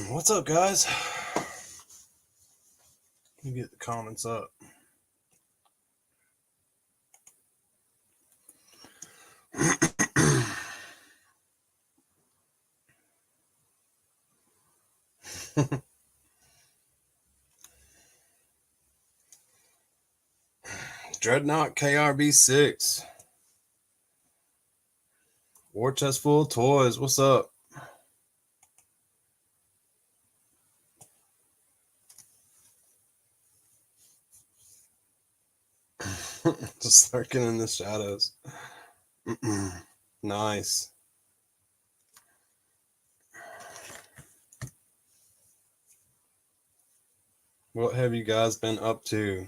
What's up, guys? Let me get the comments up. Dreadnought KRB6. War chest full of toys. What's up? Just lurking in the shadows. Nice. What have you guys been up to?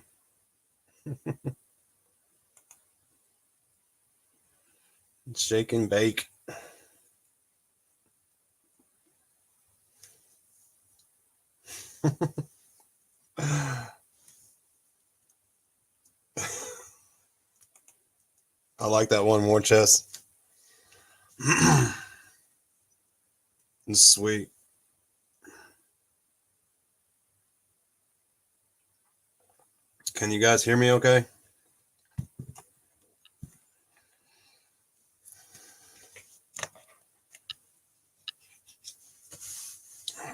Shake and bake. I like that one war chest. It's sweet. Can you guys hear me okay?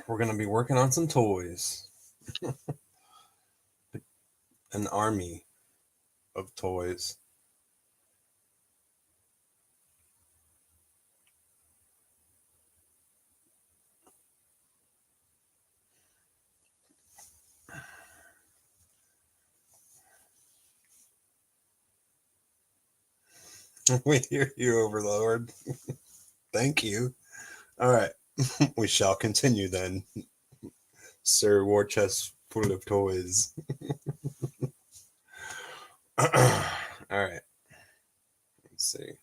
We're going to be working on some toys. An army of toys. We hear you, Overlord. Thank you. All right. We shall continue then. Sir War Chest full of toys. All right. Let's see.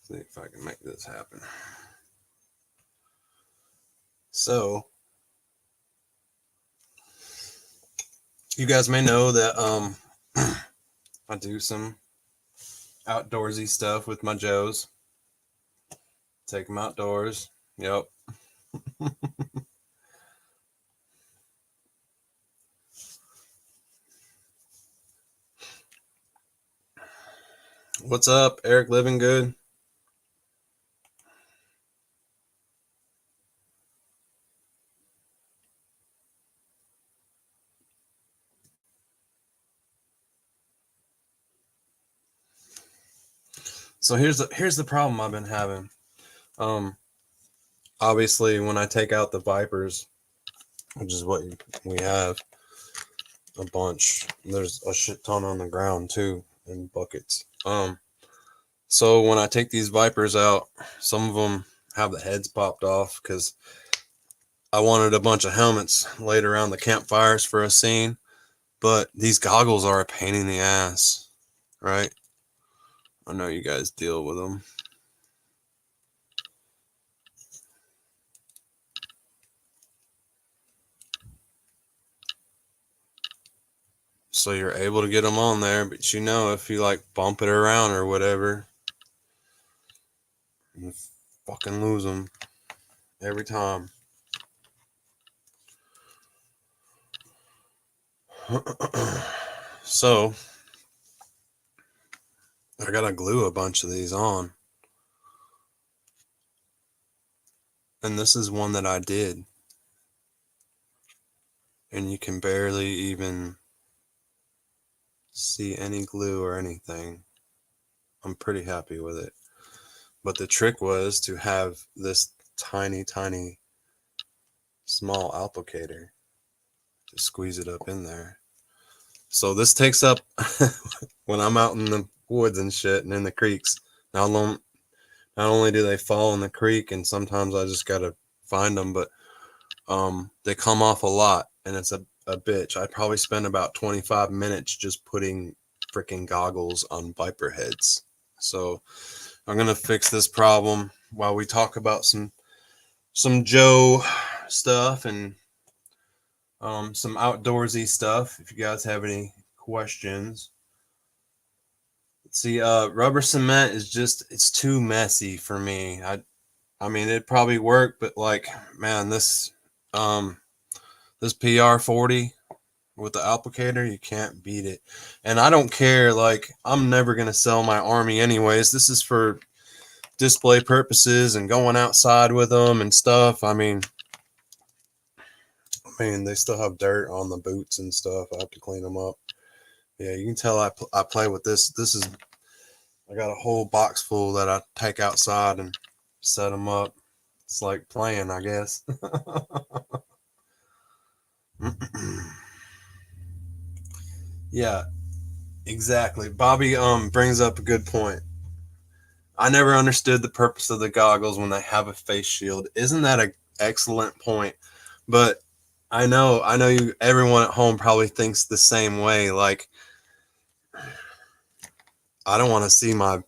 See if I can make this happen. So, you guys may know that I do some outdoorsy stuff with my Joes. Take them outdoors. Yep. What's up, Eric? Living good? So here's the problem I've been having. Obviously, when I take out the Vipers, which is what we have, a bunch. There's a shit ton on the ground too in buckets. So when I take these Vipers out, some of them have the heads popped off because I wanted a bunch of helmets laid around the campfires for a scene, but these goggles are a pain in the ass, right? I know you guys deal with them. So you're able to get them on there, but you know, if you like bump it around or whatever, you fucking lose them every time. So I gotta glue a bunch of these on. And this is one that I did. And you can barely even see any glue or anything. I'm pretty happy with it. But the trick was to have this tiny, tiny, small applicator to squeeze it up in there. So this takes up, when I'm out in the woods and shit and in the creeks, not only do they fall in the creek and sometimes I just gotta find them, but they come off a lot and it's a bitch. I probably spend about 25 minutes just putting freaking goggles on Viper heads. So I'm gonna fix this problem while we talk about some Joe stuff and some outdoorsy stuff. If you guys have any questions, See, rubber cement is just, it's too messy for me. I mean, it'd probably work, but like, man, um this PR40 with the applicator, you can't beat it. And I don't care, like, I'm never gonna sell my Army anyways. This is for display purposes and going outside with them and stuff. I mean, they still have dirt on the boots and stuff. I have to clean them up. Yeah, you can tell I play with this. I got a whole box full that I take outside and set them up. It's like playing, I guess. Yeah, exactly. Bobby brings up a good point. I never understood the purpose of the goggles when they have a face shield. Isn't that an excellent point? But I know you everyone at home probably thinks the same way. Like, I don't want to see my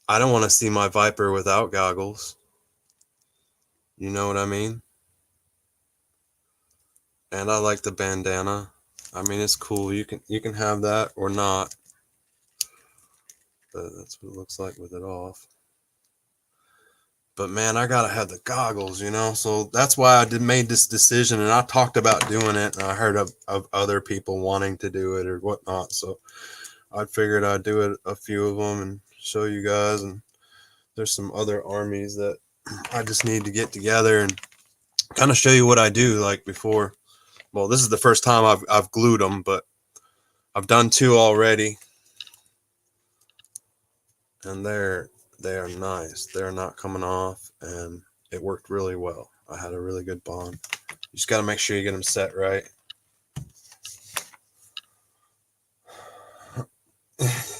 I don't want to see my Viper without goggles. You know what I mean? And I like the bandana. I mean, it's cool. You can have that or not, but that's what it looks like with it off. But man, I gotta have the goggles, you know. So that's why I made this decision, and I talked about doing it, and I heard of other people wanting to do it or whatnot. So I figured I'd do it, a few of them, and show you guys. And there's some other armies that I just need to get together and kind of show you what I do. Like before, well, this is the first time I've glued them, but I've done 2 already, and they are nice. They're not coming off, and it worked really well. I had a really good bond. You just got to make sure you get them set right.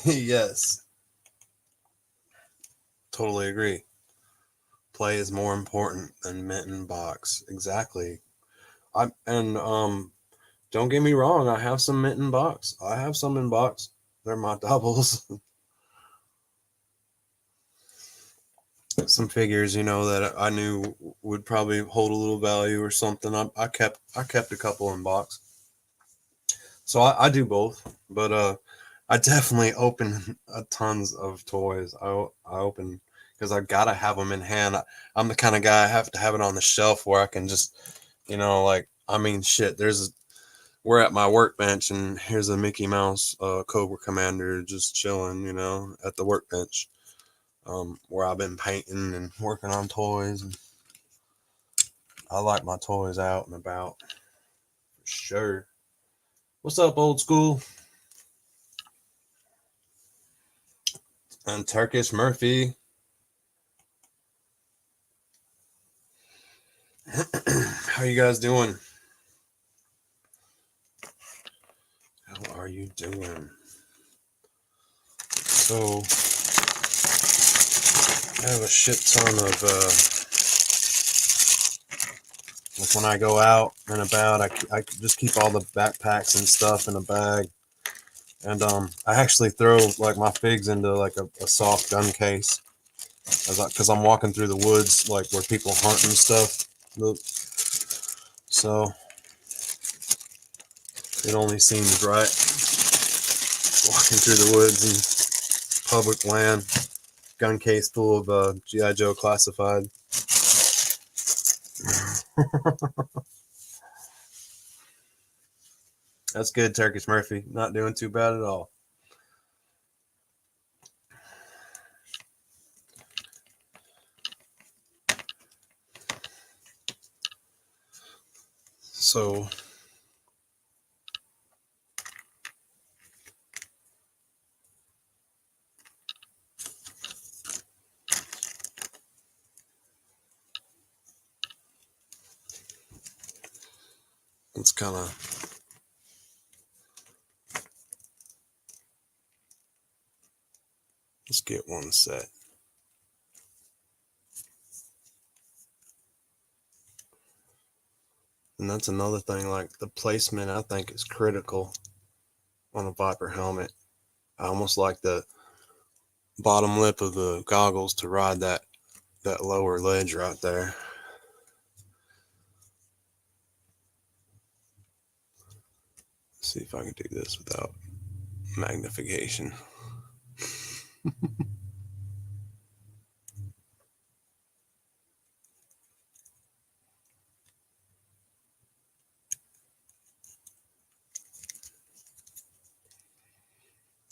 Yes, totally agree. Play is more important than mint and box. Exactly. Don't get me wrong. I have some mint and box. I have some in box. They're my doubles. Some figures, that I knew would probably hold a little value or something. I kept a couple in box. So I do both, but I definitely open tons of toys. I open because I gotta have them in hand. I'm the kind of guy I have to have it on the shelf where I can just, like, I mean, shit. We're at my workbench, and here's a Mickey Mouse Cobra Commander just chilling, at the workbench, where I've been painting and working on toys. And I like my toys out and about, for sure. What's up, old school? And Turkish Murphy. How you guys doing? How are you doing? So, I have a shit ton of, like, when I go out and about, I just keep all the backpacks and stuff in a bag. And I actually throw, like, my figs into, like, a soft gun case. Because I'm walking through the woods, like, where people hunt and stuff. So, it only seems right. Walking through the woods and public land. Gun case full of G.I. Joe classified. That's good, Turkish Murphy. Not doing too bad at all. So, it's kind of, let's get one set. And that's another thing, like, the placement, I think, is critical on a Viper helmet. I almost like the bottom lip of the goggles to ride that lower ledge right there. Let's see if I can do this without magnification.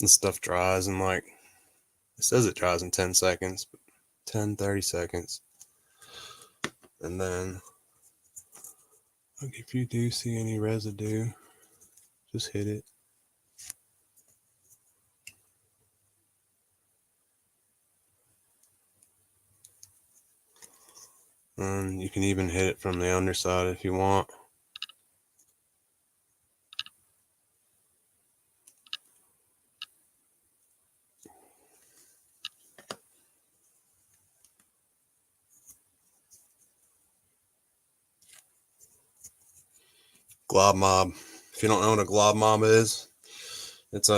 This stuff dries in like, it says it dries in 10 seconds, but 10, 30 seconds. And then, like, if you do see any residue, just hit it. And you can even hit it from the underside if you want. Glob mob. If you don't know what a glob mob is, it's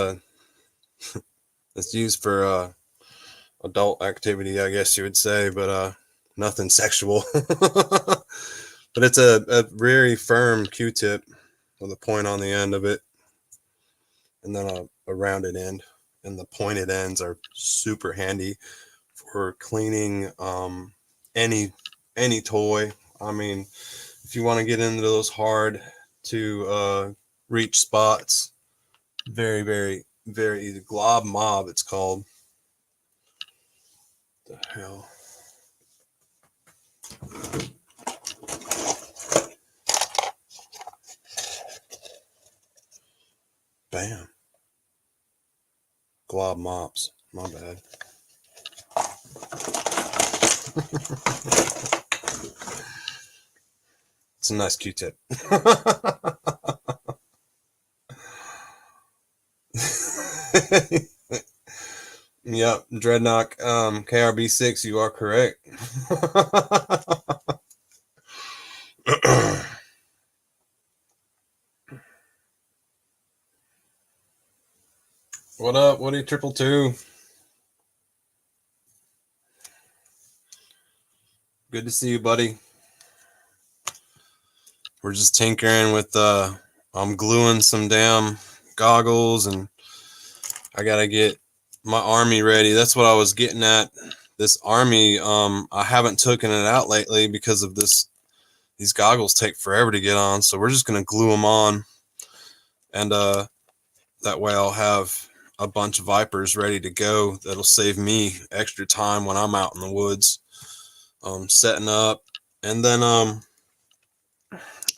it's used for adult activity, I guess you would say, but nothing sexual. But it's a very firm Q-tip with a point on the end of it, and then a rounded end. And the pointed ends are super handy for cleaning any toy. I mean, if you want to get into those hard to reach spots, very, very, very easy. Glob mob, it's called. The hell. Bam. Glob mops. My bad. It's a nice Q-tip. Yep, Dreadnought KRB6, you are correct. What up, Woody 222? Good to see you, buddy. We're just tinkering with I'm gluing some damn goggles, and I gotta get my army ready. That's what I was getting at. This army, I haven't taken it out lately because of this. These goggles take forever to get on, so we're just gonna glue them on, and that way I'll have a bunch of Vipers ready to go. That'll save me extra time when I'm out in the woods, setting up. And then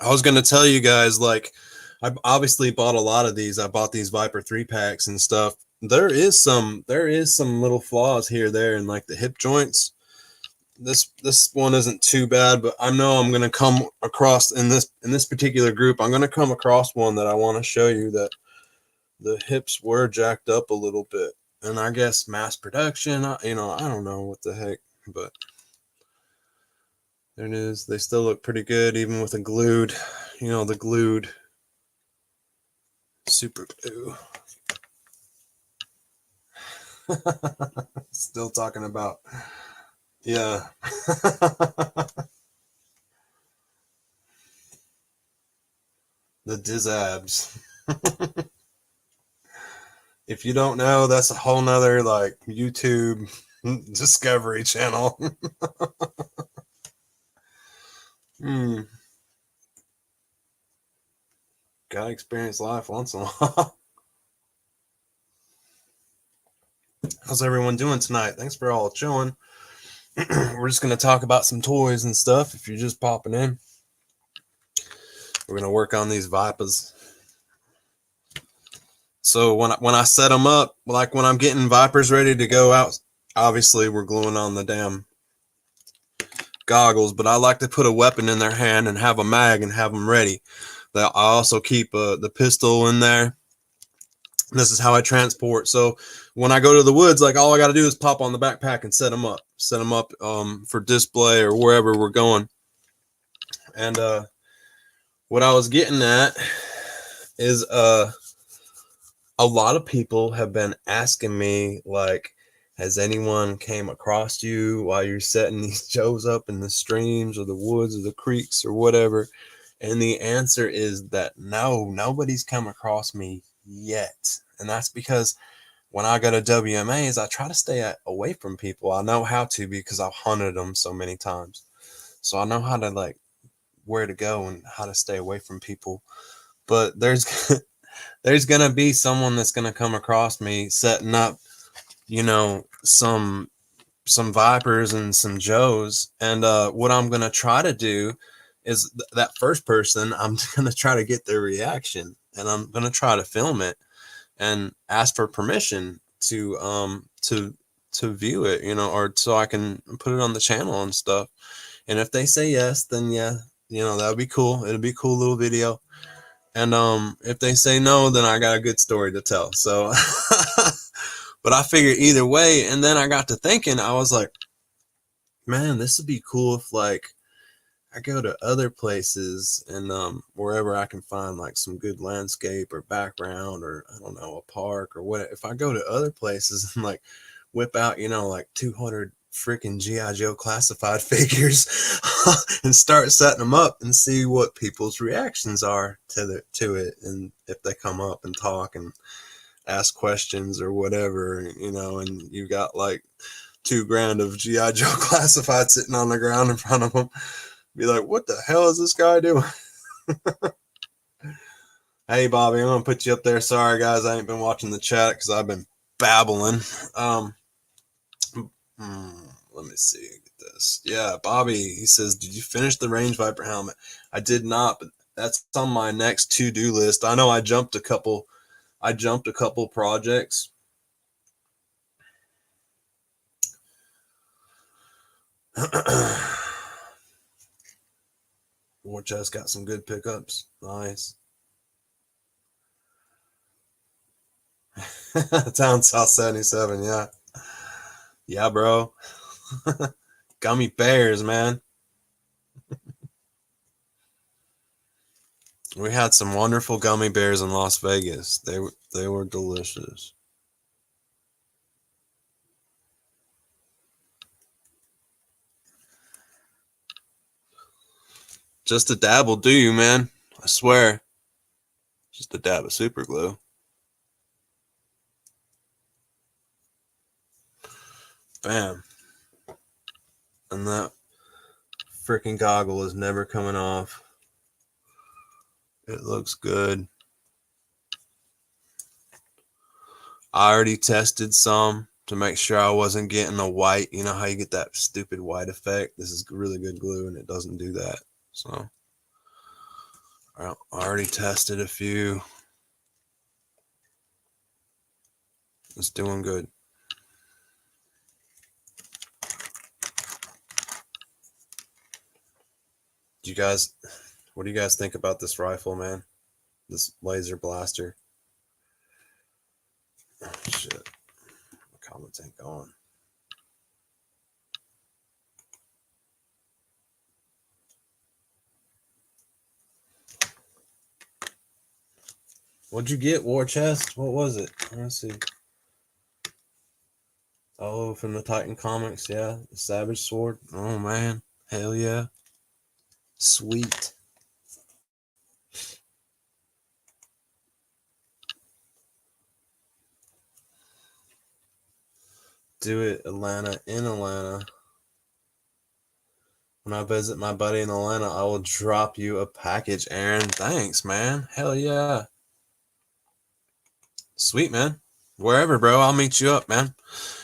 I was gonna tell you guys, like, I obviously bought a lot of these. I bought these Viper 3-packs and stuff. There is some little flaws here, there, in like the hip joints. This one isn't too bad, but I know I'm gonna come across in this particular group. I'm gonna come across one that I want to show you that the hips were jacked up a little bit, and I guess mass production. I don't know what the heck, but there it is. They still look pretty good, even with the glued, the glued super glue. Still talking about, yeah. The Dizabs. If you don't know, that's a whole nother like YouTube discovery channel. Gotta experience life once in a while. How's everyone doing tonight? Thanks for all chilling. We're just going to talk about some toys and stuff. If you're just popping in, we're going to work on these Vipers. So when I set them up, like when I'm getting Vipers ready to go out, obviously we're gluing on the damn goggles, but I like to put a weapon in their hand and have a mag and have them ready. I also keep the pistol in there. This is how I transport. So when I go to the woods, like, all I got to do is pop on the backpack and set them up for display or wherever we're going. And what I was getting at is a lot of people have been asking me, like, has anyone came across you while you're setting these Joes up in the streams or the woods or the creeks or whatever? And the answer is that no, nobody's come across me yet. And that's because when I go to WMAs, I try to stay away from people. I know how to because I've hunted them so many times. So I know how to like where to go and how to stay away from people. But there's gonna be someone that's gonna come across me setting up, you know, some Vipers and some Joes. And what I'm gonna try to do is that first person, I'm gonna try to get their reaction, and I'm gonna try to film it and ask for permission to view it, you know, or so I can put it on the channel and stuff. And if they say yes, then yeah, you know, that would be cool. It'll be a cool little video. And if they say no, then I got a good story to tell. So but I figured either way. And then I got to thinking, I was like, man, this would be cool if like I go to other places and wherever I can find like some good landscape or background, or I don't know, a park or what. If I go to other places and like whip out, you know, like 200 freaking GI Joe classified figures and start setting them up and see what people's reactions are to it, and if they come up and talk and ask questions or whatever, you know, and you got like $2,000 of GI Joe classified sitting on the ground in front of them. Be like, what the hell is this guy doing? Hey, Bobby, I'm going to put you up there. Sorry, guys, I ain't been watching the chat because I've been babbling. Let me see. Get this. Yeah, Bobby, he says, did you finish the Range Viper helmet? I did not, but that's on my next to-do list. I know I jumped a couple projects. War Chest got some good pickups. Nice. Town South 77, yeah. Yeah, bro. Gummy bears, man. We had some wonderful gummy bears in Las Vegas. They were delicious. Just a dab will do you, man. I swear. Just a dab of super glue. Bam. And that freaking goggle is never coming off. It looks good. I already tested some to make sure I wasn't getting a white. You know how you get that stupid white effect? This is really good glue and it doesn't do that. So I already tested a few. It's doing good. What do you guys think about this rifle, man? This laser blaster. Oh, shit. My comments ain't going. What'd you get, War Chest? What was it? Let's see. Oh, from the Titan comics, yeah. The Savage Sword. Oh, man. Hell yeah. Sweet. Do it, Atlanta. In Atlanta. When I visit my buddy in Atlanta, I will drop you a package, Aaron. Thanks, man. Hell yeah. Sweet, man. Wherever, bro. I'll meet you up, man.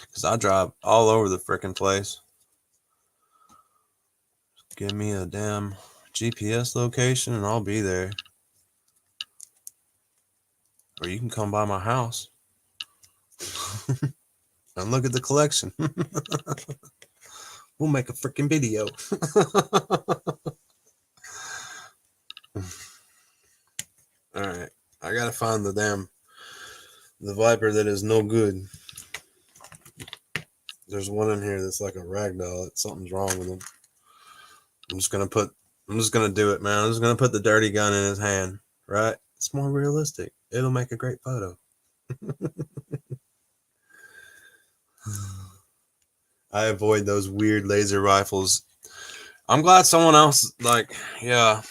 Because I drive all over the freaking place. Give me a damn GPS location and I'll be there. Or you can come by my house and look at the collection. We'll make a freaking video. Alright. I gotta find the Viper that is no good. There's one in here that's like a ragdoll. Something's wrong with him. I'm just gonna do it, man. I'm just gonna put the dirty gun in his hand, right? It's more realistic. It'll make a great photo. I avoid those weird laser rifles. I'm glad someone else, like, yeah.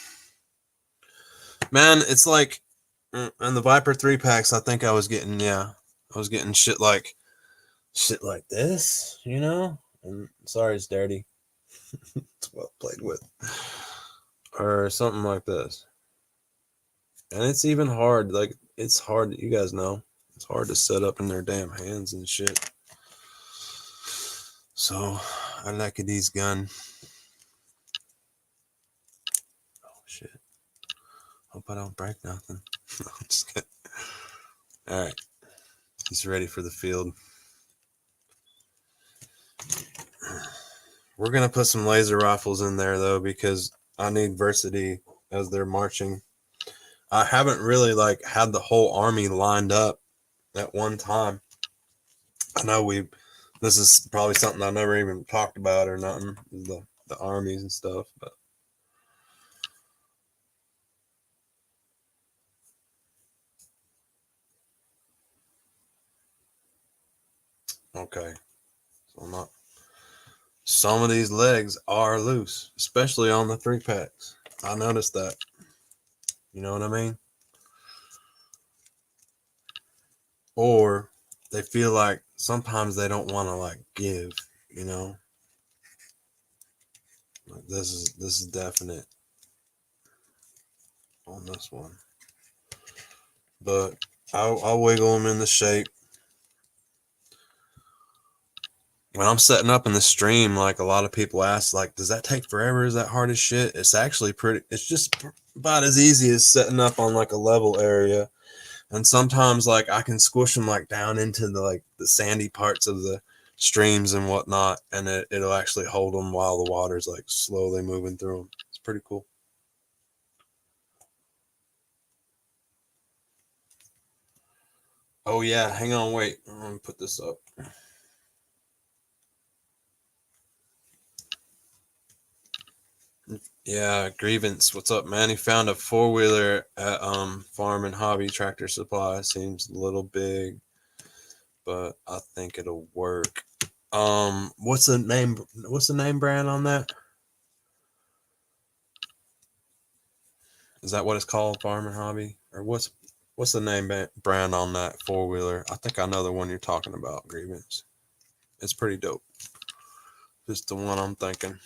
Man, it's like, and the Viper 3 packs, I think I was getting, yeah. I was getting shit like this, you know? And sorry it's dirty. It's well played with. Or something like this. And it's even hard, like it's hard, you guys know. It's hard to set up in their damn hands and shit. So I like these gun. Oh shit. Hope I don't break nothing. No, I'm just kidding. Alright. He's ready for the field. We're gonna put some laser rifles in there though, because I need versity as they're marching. I haven't really like had the whole army lined up at one time. I know this is probably something I never even talked about or nothing, the armies and stuff, but okay. So I'm not, some of these legs are loose, especially on the 3-packs. I noticed that. You know what I mean? Or they feel like sometimes they don't want to like give, you know? Like this is definite on this one. But I'll wiggle them in the shape. When I'm setting up in the stream, like a lot of people ask, like, does that take forever? Is that hard as shit? It's actually it's just about as easy as setting up on like a level area. And sometimes like I can squish them like down into the sandy parts of the streams and whatnot, and it'll actually hold them while the water's like slowly moving through them. It's pretty cool. Oh yeah, hang on, wait. I'm gonna put this up. Yeah, Grievance. What's up, man? He found a 4-wheeler at Farm and Hobby Tractor Supply. Seems a little big, but I think it'll work. What's the name brand on that? Is that what it's called, Farm and Hobby? Or what's the name brand on that 4-wheeler? I think I know the one you're talking about, Grievance. It's pretty dope. Just the one I'm thinking.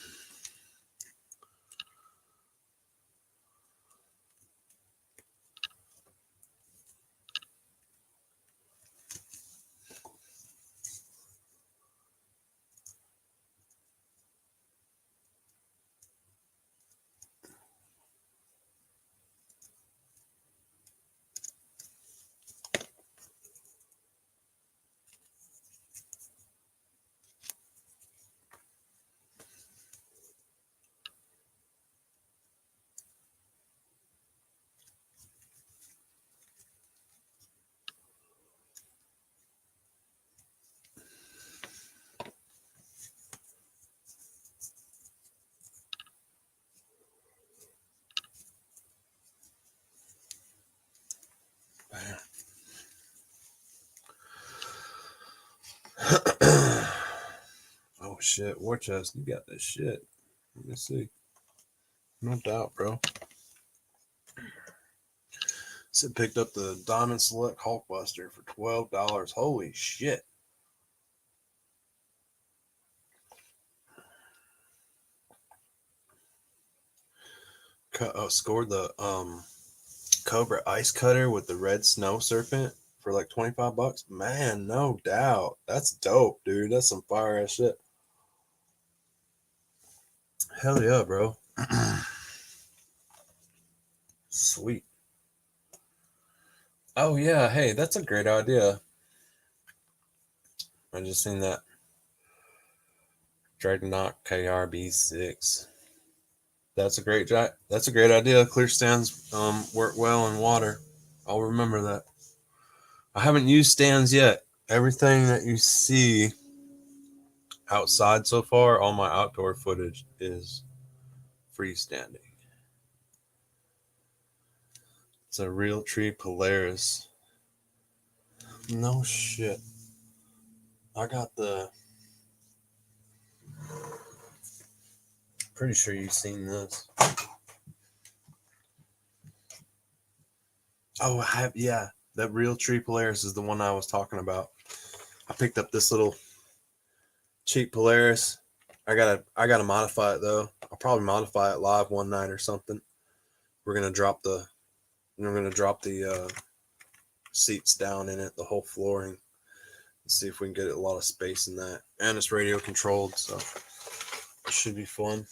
Oh shit, War Chest, you got this shit. Let me see. No doubt, bro. So picked up the Diamond Select Hulkbuster for $12. Holy shit. Scored the Cobra Ice Cutter with the red snow serpent for like $25. Man, no doubt. That's dope, dude. That's some fire ass shit. Hell yeah, bro. Sweet. Oh yeah, hey, that's a great idea. I just seen that. Dreadnought KRB6. That's a great idea. Clear stands work well in water. I'll remember that. I haven't used stands yet. Everything that you see outside so far, all my outdoor footage is freestanding. It's a Realtree Polaris. No shit. I got the. Pretty sure you've seen this. Oh, I have. Yeah, That real tree Polaris is the one I was talking about. I picked up this little cheap Polaris. I gotta modify it though. I'll probably modify it live one night or something. We're gonna drop the seats down in it, the whole flooring. See if we can get a lot of space in that. And it's radio controlled, so it should be fun.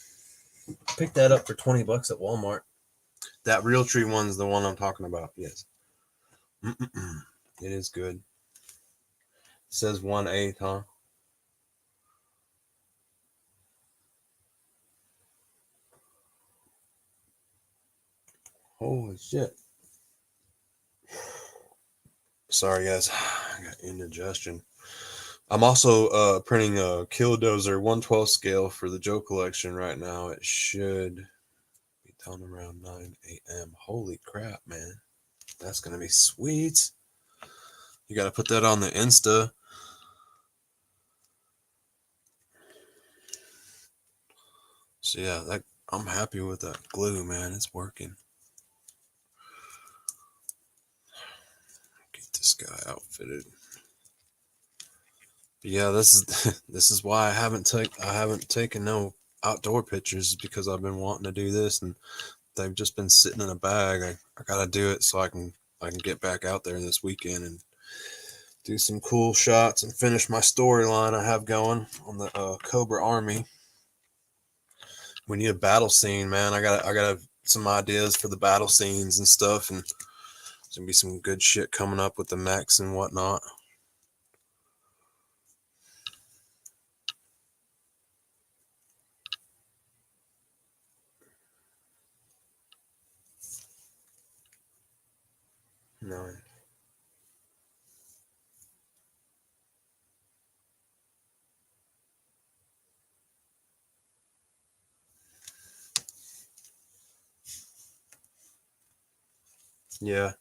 Picked that up for $20 at Walmart. That Realtree one's the one I'm talking about. Yes. It is good. It says 1/8, huh? Holy shit. Sorry, guys. I got indigestion. I'm also printing a Killdozer 1/12 scale for the Joe collection right now. It should be done around 9 a.m. Holy crap, man. That's going to be sweet. You got to put that on the Insta. So yeah, I'm happy with that glue, man. It's working. Get this guy outfitted. But yeah, this is why I haven't taken no outdoor pictures, because I've been wanting to do this and they've just been sitting in a bag. I gotta do it so I can get back out there this weekend and do some cool shots and finish my storyline I have going on the Cobra Army. We need a battle scene, man. I got some ideas for the battle scenes and stuff, and there's gonna be some good shit coming up with the mechs and whatnot. No. Yeah,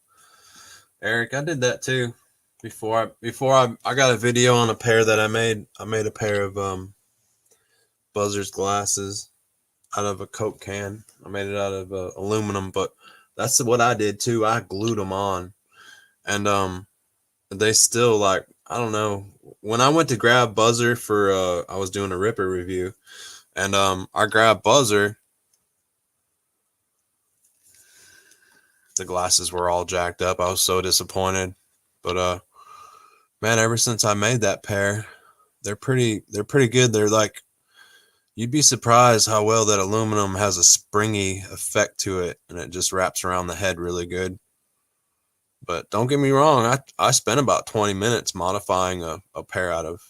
Eric, I did that too. Before I got a video on a pair that I made. I made a pair of Buzzer's glasses out of a Coke can. I made it out of aluminum, but that's what I did too. I glued them on, and they still, like, I don't know. When I went to grab Buzzer for I was doing a Ripper review, and I grabbed Buzzer. The glasses were all jacked up. I was so disappointed, but man, ever since I made that pair, they're pretty good. They're like, you'd be surprised how well that aluminum has a springy effect to it, and it just wraps around the head really good. But don't get me wrong, I spent about 20 minutes modifying a pair out of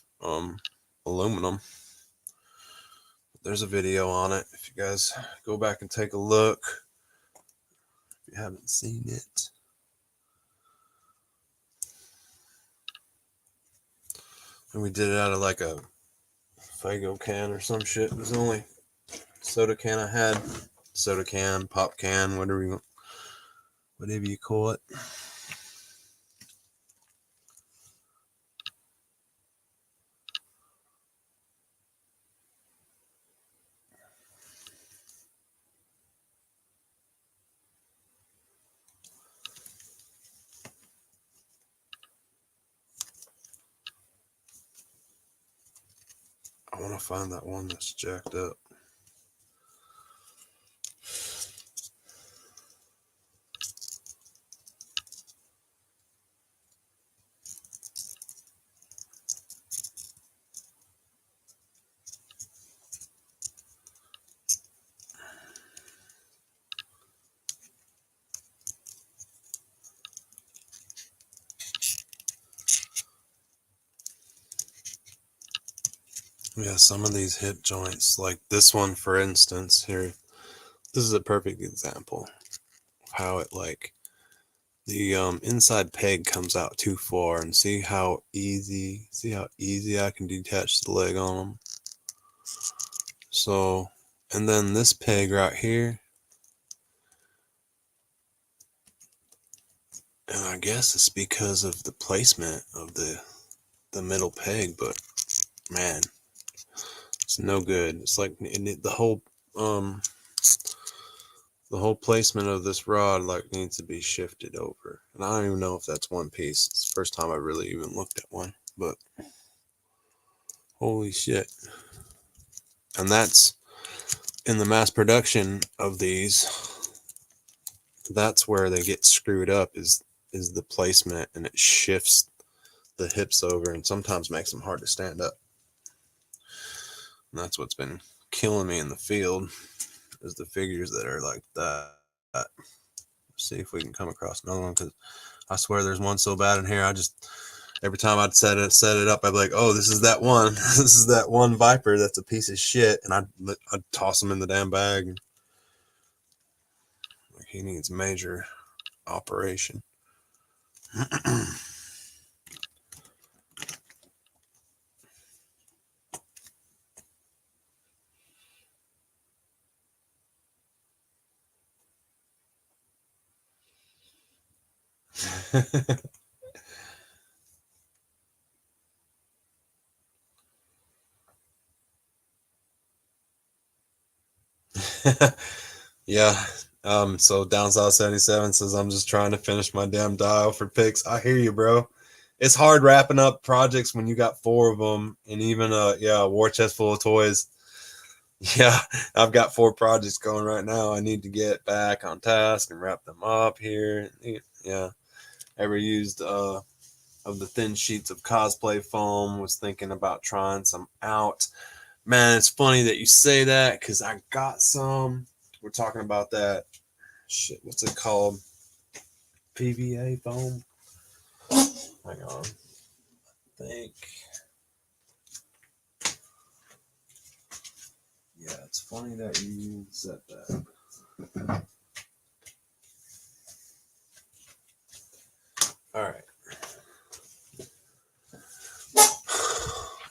aluminum. There's a video on it if you guys go back and take a look if you haven't seen it. And we did it out of like a Fago can or some shit. It was the only soda can I had. Soda can, pop can, whatever you call it. I want to find that one that's jacked up. Yeah, some of these hip joints, like this one, for instance, here, this is a perfect example of how it, like, the inside peg comes out too far, and see how easy I can detach the leg on them. So, and then this peg right here, and I guess it's because of the placement of the middle peg, but man, it's no good. It's like the The whole placement of this rod like needs to be shifted over. And I don't even know if that's one piece. It's the first time I really even looked at one, but holy shit. And that's in the mass production of these. That's where they get screwed up is the placement, and it shifts the hips over and sometimes makes them hard to stand up. And that's what's been killing me in the field is the figures that are like that. See if we can come across another one, because I swear there's one so bad in here. I just every time I'd set it up, I'd be like, oh, this is that one. This is that one viper that's a piece of shit, and I'd toss him in the damn bag. Like, he needs major operation. Yeah. So Down South 77 says I'm just trying to finish my damn dial for picks. I hear you, bro. It's hard wrapping up projects when you got 4 of them, and even a war chest full of toys. Yeah, I've got 4 projects going right now. I need to get back on task and wrap them up here. Yeah. Ever used of the thin sheets of cosplay foam, was thinking about trying some out. Man, it's funny that you say that, because I got some. We're talking about that shit. What's it called? PVA foam. Hang on. I think. Yeah, it's funny that you said that. All right.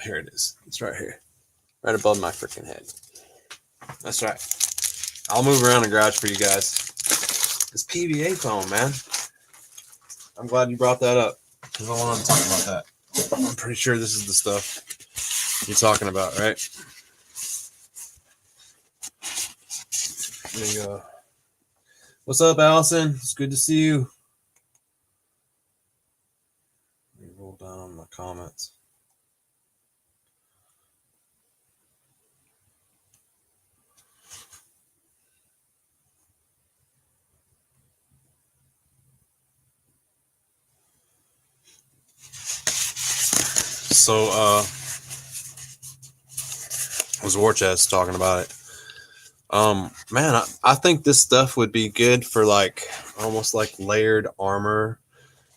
Here it is. It's right here. Right above my freaking head. That's right. I'll move around the garage for you guys. It's PVA foam, man. I'm glad you brought that up, because I want to talk about that. I'm pretty sure this is the stuff you're talking about, right? There you go. What's up, Allison? It's good to see you. Let me roll down my comments. So, was War Chest talking about it. Man, I think this stuff would be good for like almost like layered armor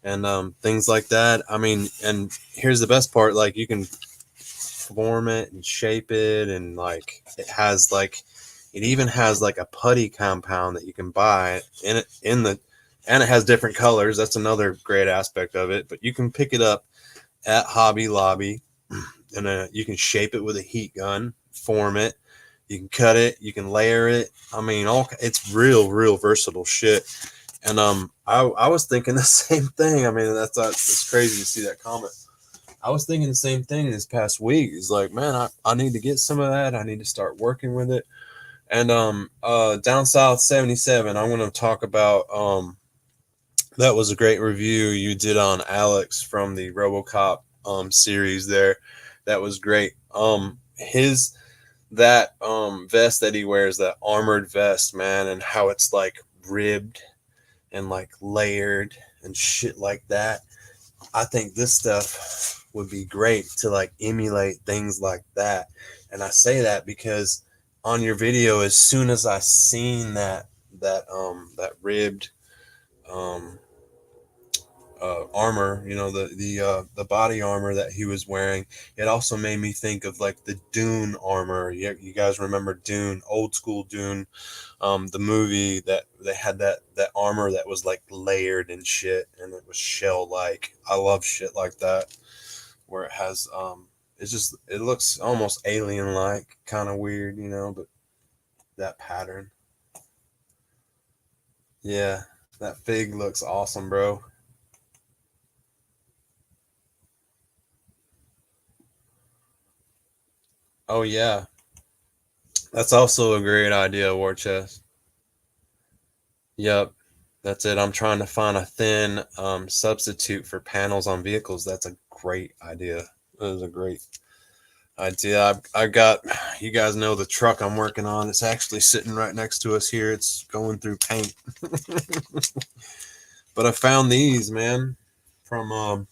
and things like that. I mean, and here's the best part: like you can form it and shape it, and like it even has like a putty compound that you can buy in it and it has different colors. That's another great aspect of it. But you can pick it up at Hobby Lobby, and you can shape it with a heat gun, form it. You can cut it, you can layer it. I mean, it's real versatile shit. And I was thinking the same thing. I mean, it's crazy to see that comment. I was thinking the same thing this past week. It's like, man, I need to get some of that. I need to start working with it. And Down South 77, I want to talk about that was a great review you did on Alex from the RoboCop series there. That was great. His that vest that he wears, that armored vest, man, and how it's like ribbed and like layered and shit like that. I think this stuff would be great to like emulate things like that. And I say that because on your video, as soon as I seen that ribbed um armor, you know, the body armor that he was wearing, it also made me think of like the Dune armor. You guys remember Dune, old school Dune, the movie, that they had that armor that was like layered and shit, and it was shell like. I love shit like that, where it has it looks almost alien like, kind of weird, you know, but that pattern. Yeah, that fig looks awesome, bro. Oh yeah, that's also a great idea, War Chest. Yep, that's it. I'm trying to find a thin substitute for panels on vehicles. That's a great idea. That is a great idea. I got, you guys know the truck I'm working on. It's actually sitting right next to us here. It's going through paint. But I found these, man, from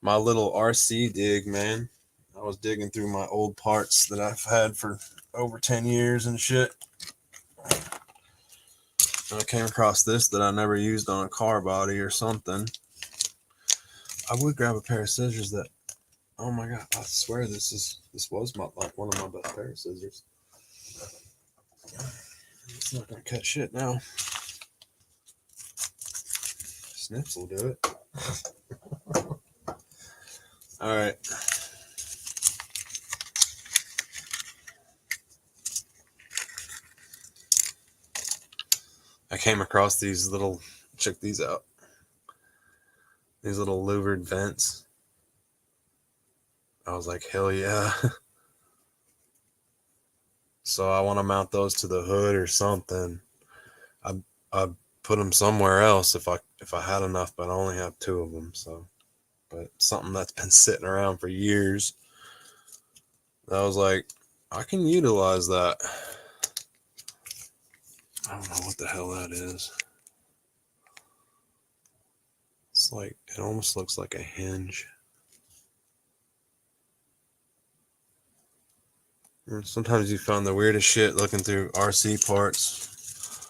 my little RC dig, man. I was digging through my old parts that I've had for over 10 years and shit. And I came across this that I never used on a car body or something. I would grab a pair of scissors that, oh my god, I swear this was my, like, one of my best pair of scissors. It's not gonna cut shit now. Snips will do it. All right. I came across these little, check these out. These little louvered vents. I was like, hell yeah. So I want to mount those to the hood or something. I put them somewhere else if I had enough, but I only have 2 of them. So, but something that's been sitting around for years. I was like, I can utilize that. I don't know what the hell that is. It's like, it almost looks like a hinge. Sometimes you find the weirdest shit looking through RC parts.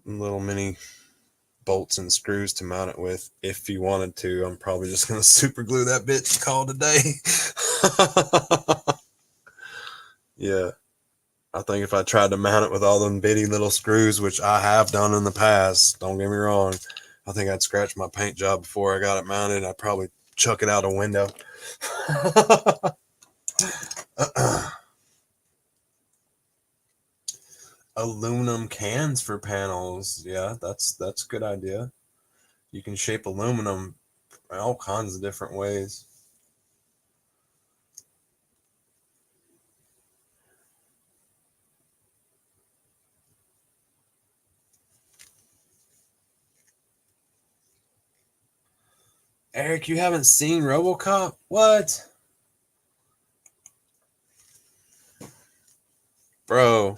Little mini bolts and screws to mount it with if you wanted to. I'm probably just going to super glue that bitch and call it a day. Yeah. I think if I tried to mount it with all them bitty little screws, which I have done in the past, don't get me wrong, I think I'd scratch my paint job before I got it mounted. I'd probably chuck it out a window. Aluminum cans for panels. Yeah, that's a good idea. You can shape aluminum all kinds of different ways. Eric, you haven't seen RoboCop? What? Bro,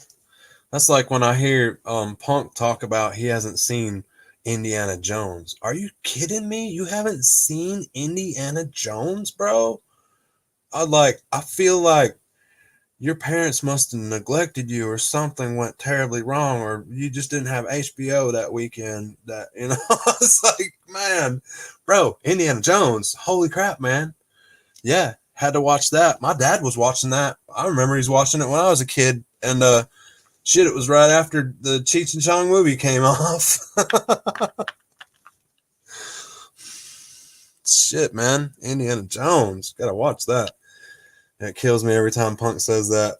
that's like when I hear Punk talk about he hasn't seen Indiana Jones. Are you kidding me? You haven't seen Indiana Jones, bro? I feel like your parents must have neglected you or something went terribly wrong or you just didn't have HBO that weekend that, you know. It's like, man, bro, Indiana Jones, holy crap, man. Yeah, had to watch that. My dad was watching that. I remember he's watching it when I was a kid, and shit, it was right after the Cheech and Chong movie came off. Shit, man, Indiana Jones, gotta watch that. It kills me every time Punk says that.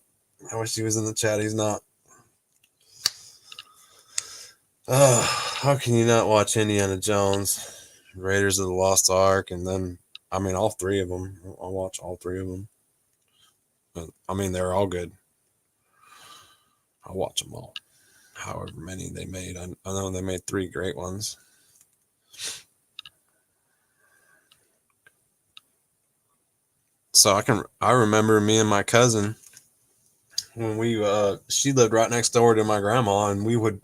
I wish he was in the chat. He's not. How can you not watch Indiana Jones, Raiders of the Lost Ark, and then, I mean, all 3 of them. I'll watch all 3 of them. But, I mean, they're all good. I'll watch them all. However many they made. I know they made 3 great ones. So I remember me and my cousin when she lived right next door to my grandma, and we would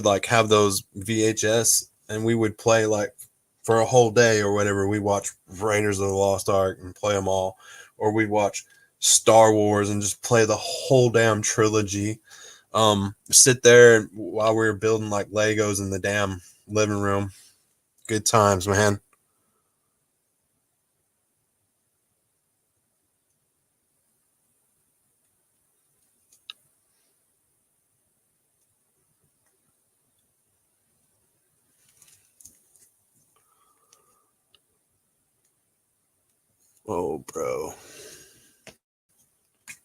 like have those VHS and we would play like for a whole day or whatever. We watch Raiders of the Lost Ark and play them all, or we'd watch Star Wars and just play the whole damn trilogy. Sit there while we were building like Legos in the damn living room. Good times, man. Oh, bro.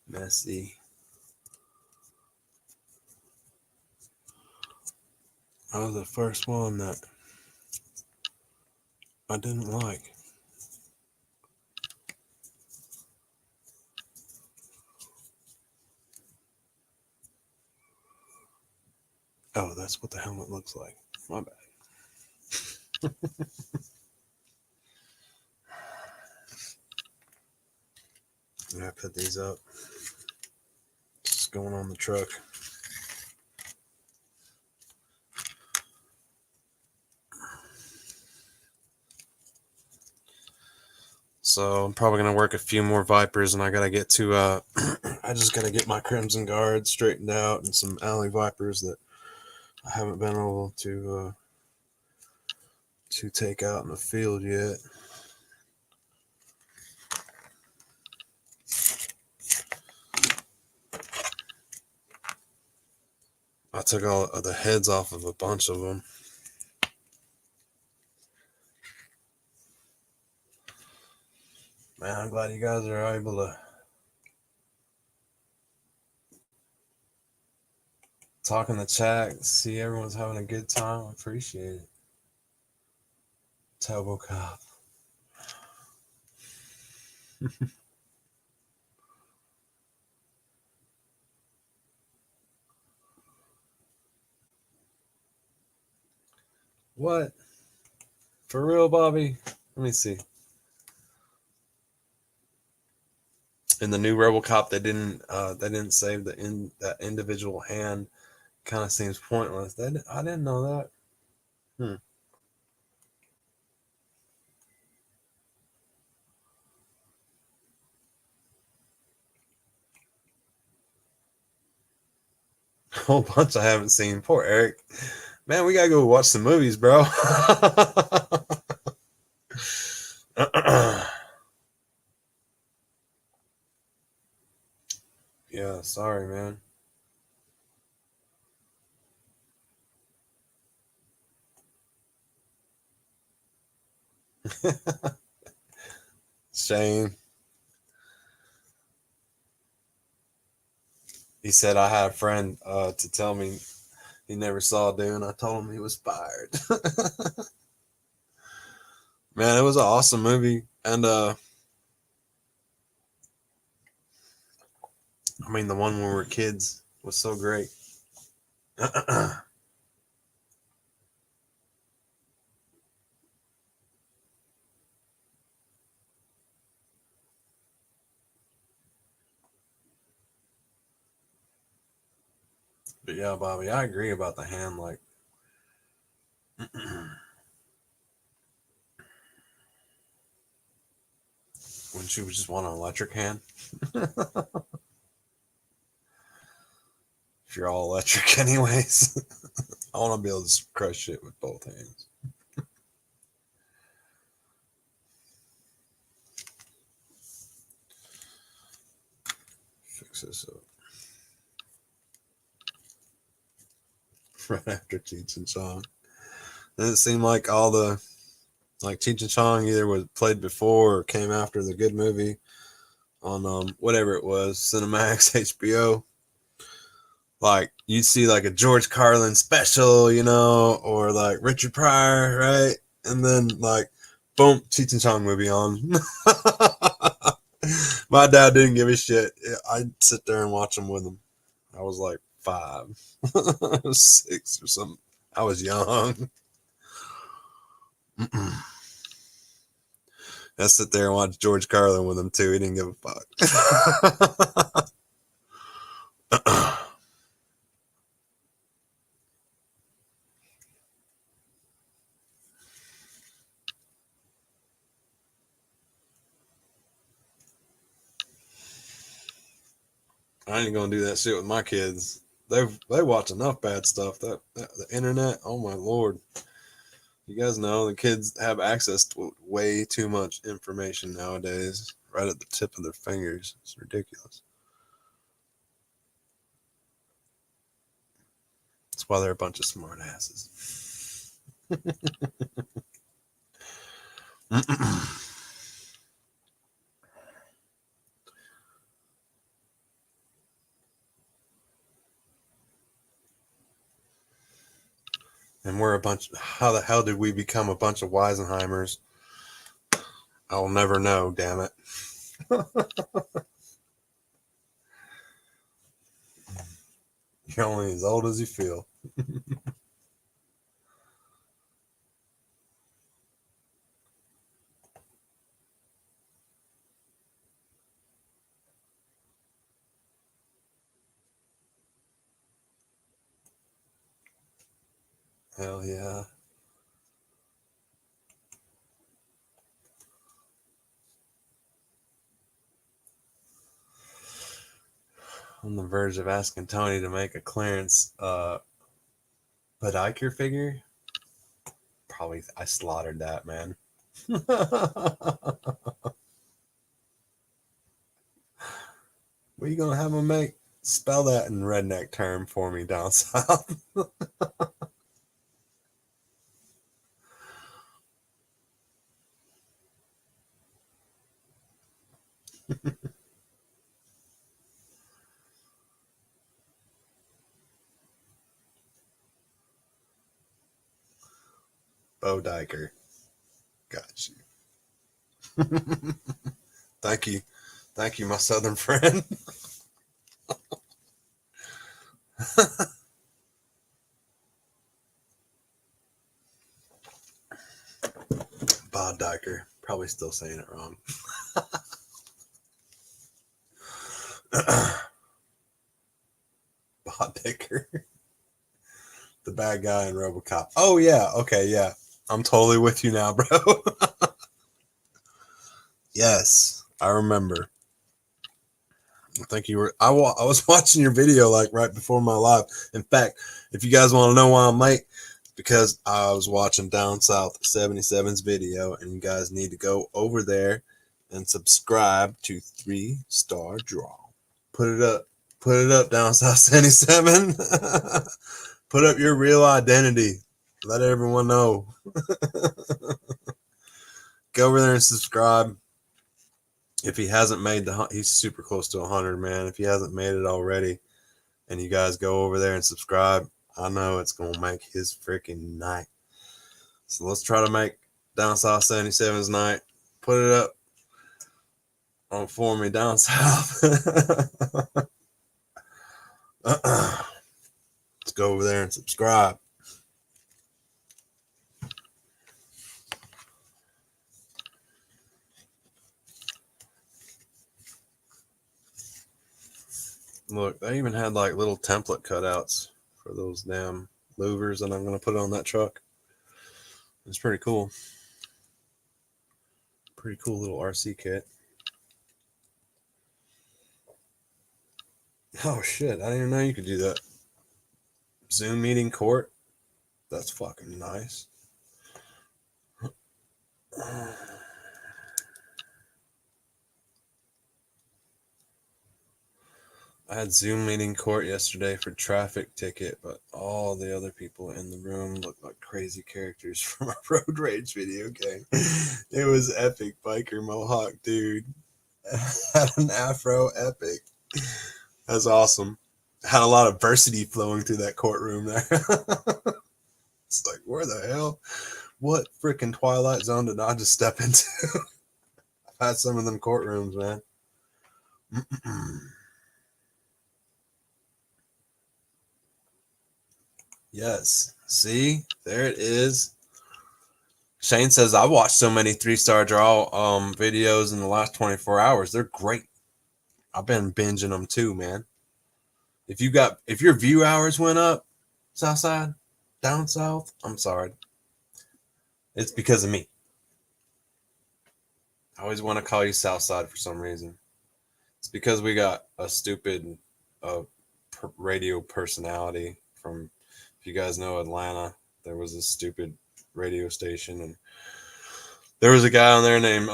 Messy. I was the first one that I didn't like. Oh, that's what the helmet looks like. My bad. I put these up. It's going on the truck. So I'm probably gonna work a few more Vipers, and I gotta get to I just gotta get my Crimson Guard straightened out and some Alley Vipers that I haven't been able to take out in the field yet. I took all of the heads off of a bunch of them. Man, I'm glad you guys are able to talk in the chat, see everyone's having a good time. I appreciate it. Tablecop. What? For real, Bobby? Let me see. In the new RoboCop, they didn't save that individual hand. Kind of seems pointless. I didn't know that. A whole bunch I haven't seen. Poor Eric. Man, we gotta go watch some movies, bro. Yeah, sorry, man. Shane. He said I had a friend to tell me he never saw Dune. I told him he was fired. Man, it was an awesome movie. And I mean, the one when we were kids was so great. But yeah, Bobby, I agree about the hand. Like, wouldn't you just want an electric hand? If you're all electric, anyways. I want to be able to crush shit with both hands. Fix this up. Right after Cheech and Chong. Doesn't it seem like all the Cheech and Chong either was played before or came after the good movie on whatever it was, Cinemax, HBO. Like you'd see like a George Carlin special, or like Richard Pryor, right? And then like boom, Cheech and Chong movie on. My dad didn't give a shit. I'd sit there and watch them with him. I was like 5, I was 6 or something. I was young. I sit there and watch George Carlin with him too. He didn't give a fuck. I ain't gonna do that shit with my kids. They watch enough bad stuff. That the internet. Oh my lord! You guys know the kids have access to way too much information nowadays, right at the tip of their fingers. It's ridiculous. That's why they're a bunch of smart asses. And we're a bunch. How the hell did we become a bunch of Weisenheimers? I'll never know. Damn it. You're only as old as you feel. Hell yeah. On the verge of asking Tony to make a clearance Podiker figure. Probably I slaughtered that, man. What are you gonna have him make? Spell that in redneck term for me down south. Bodiker. Got you. Thank you. Thank you, my southern friend. Bodiker. Probably still saying it wrong. Bodiker. The bad guy in RoboCop. Oh yeah, okay, yeah. I'm totally with you now, bro. Yes, I remember. I think you were. I was watching your video like right before my live. In fact, if you guys want to know why I'm late, because I was watching Down South 77's video, and you guys need to go over there and subscribe to 3-Star Draw. Put it up. Put it up, Down South 77. Put up your real identity. Let everyone know. Go over there and subscribe. If he hasn't made he's super close to 100, man. If he hasn't made it already, and you guys go over there and subscribe, I know it's gonna make his freaking night. So let's try to make Down South 77's night. Put it up on for me, Down South. Let's go over there and subscribe. Look, they even had like little template cutouts for those damn louvers that I'm gonna put on that truck. It's pretty cool. Pretty cool little RC kit. Oh shit, I didn't even know you could do that. Zoom meeting court. That's fucking nice. I had Zoom meeting court yesterday for traffic ticket, but all the other people in the room looked like crazy characters from a road rage video game. It was epic. Biker Mohawk dude had an afro. Epic. That's awesome. Had a lot of versity flowing through that courtroom there. It's like, where the hell? What freaking Twilight Zone did I just step into? I've had some of them courtrooms, man. Yes. See, there it is. Shane says I watched so many 3-Star Draw videos in the last 24 hours. They're great. I've been binging them too, man. If your view hours went up, Southside, down south, I'm sorry. It's because of me. I always want to call you Southside for some reason. It's because we got a stupid radio personality from, if you guys know Atlanta, there was a stupid radio station, and there was a guy on there named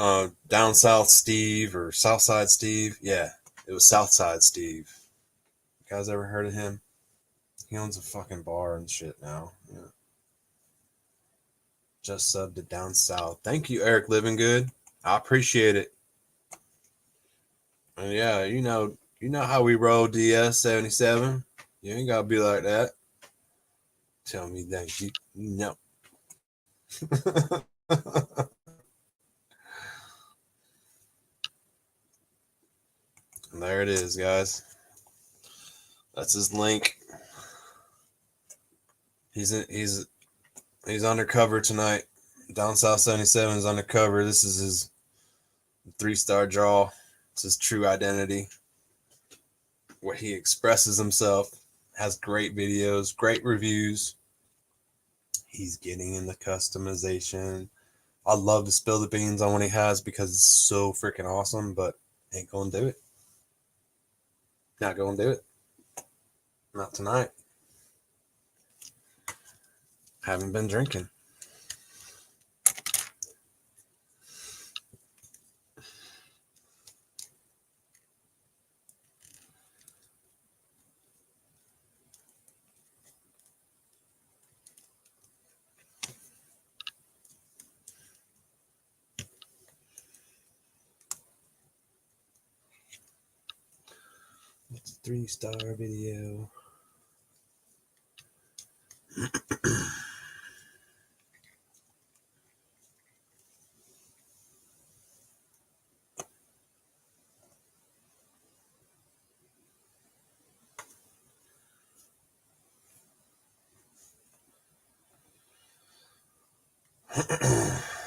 Down South Steve or Southside Steve. Yeah, it was Southside Steve. You guys ever heard of him? He owns a fucking bar and shit now. Yeah. Just subbed to Down South. Thank you, Eric Living Good. I appreciate it. And yeah, you know how we roll, DS77. You ain't gotta be like that. Tell me thank you. No. And there it is, guys. That's his link. He's undercover tonight. Down South 77 is undercover. This is his 3-Star Draw. It's his true identity, where he expresses himself. Has great videos, great reviews. He's getting into customization. I'd love to spill the beans on what he has because it's so freaking awesome, but ain't gonna do it. Not gonna do it. Not tonight. Haven't been drinking. It's a 3-star video.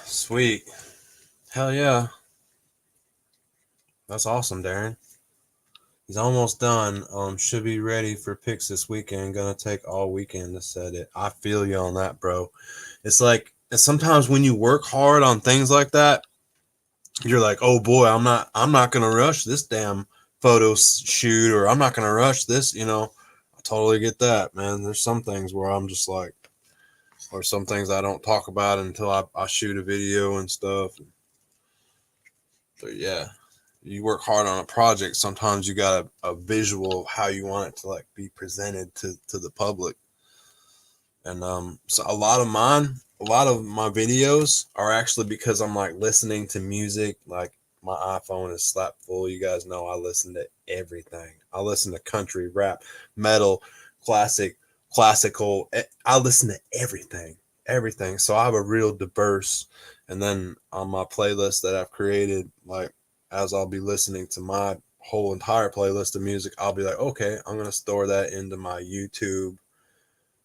Sweet. Hell yeah. That's awesome, Darren. He's almost done. Should be ready for picks this weekend. Gonna take all weekend to set it. I feel you on that, bro. It's like sometimes when you work hard on things like that, you're like, oh boy, I'm not gonna rush this damn photo shoot, or I'm not gonna rush this. I totally get that, man. There's some things where I'm just like, or some things I don't talk about until I shoot a video and stuff. But yeah, you work hard on a project. Sometimes you got a visual of how you want it to like be presented to the public. And so a lot of my videos are actually because I'm like listening to music. Like my iPhone is slapped full. You guys know I listen to everything. I listen to country, rap, metal, classical. I listen to everything. So I have a real diverse. And then on my playlist that I've created, like as I'll be listening to my whole entire playlist of music, I'll be like, okay, I'm gonna store that into my YouTube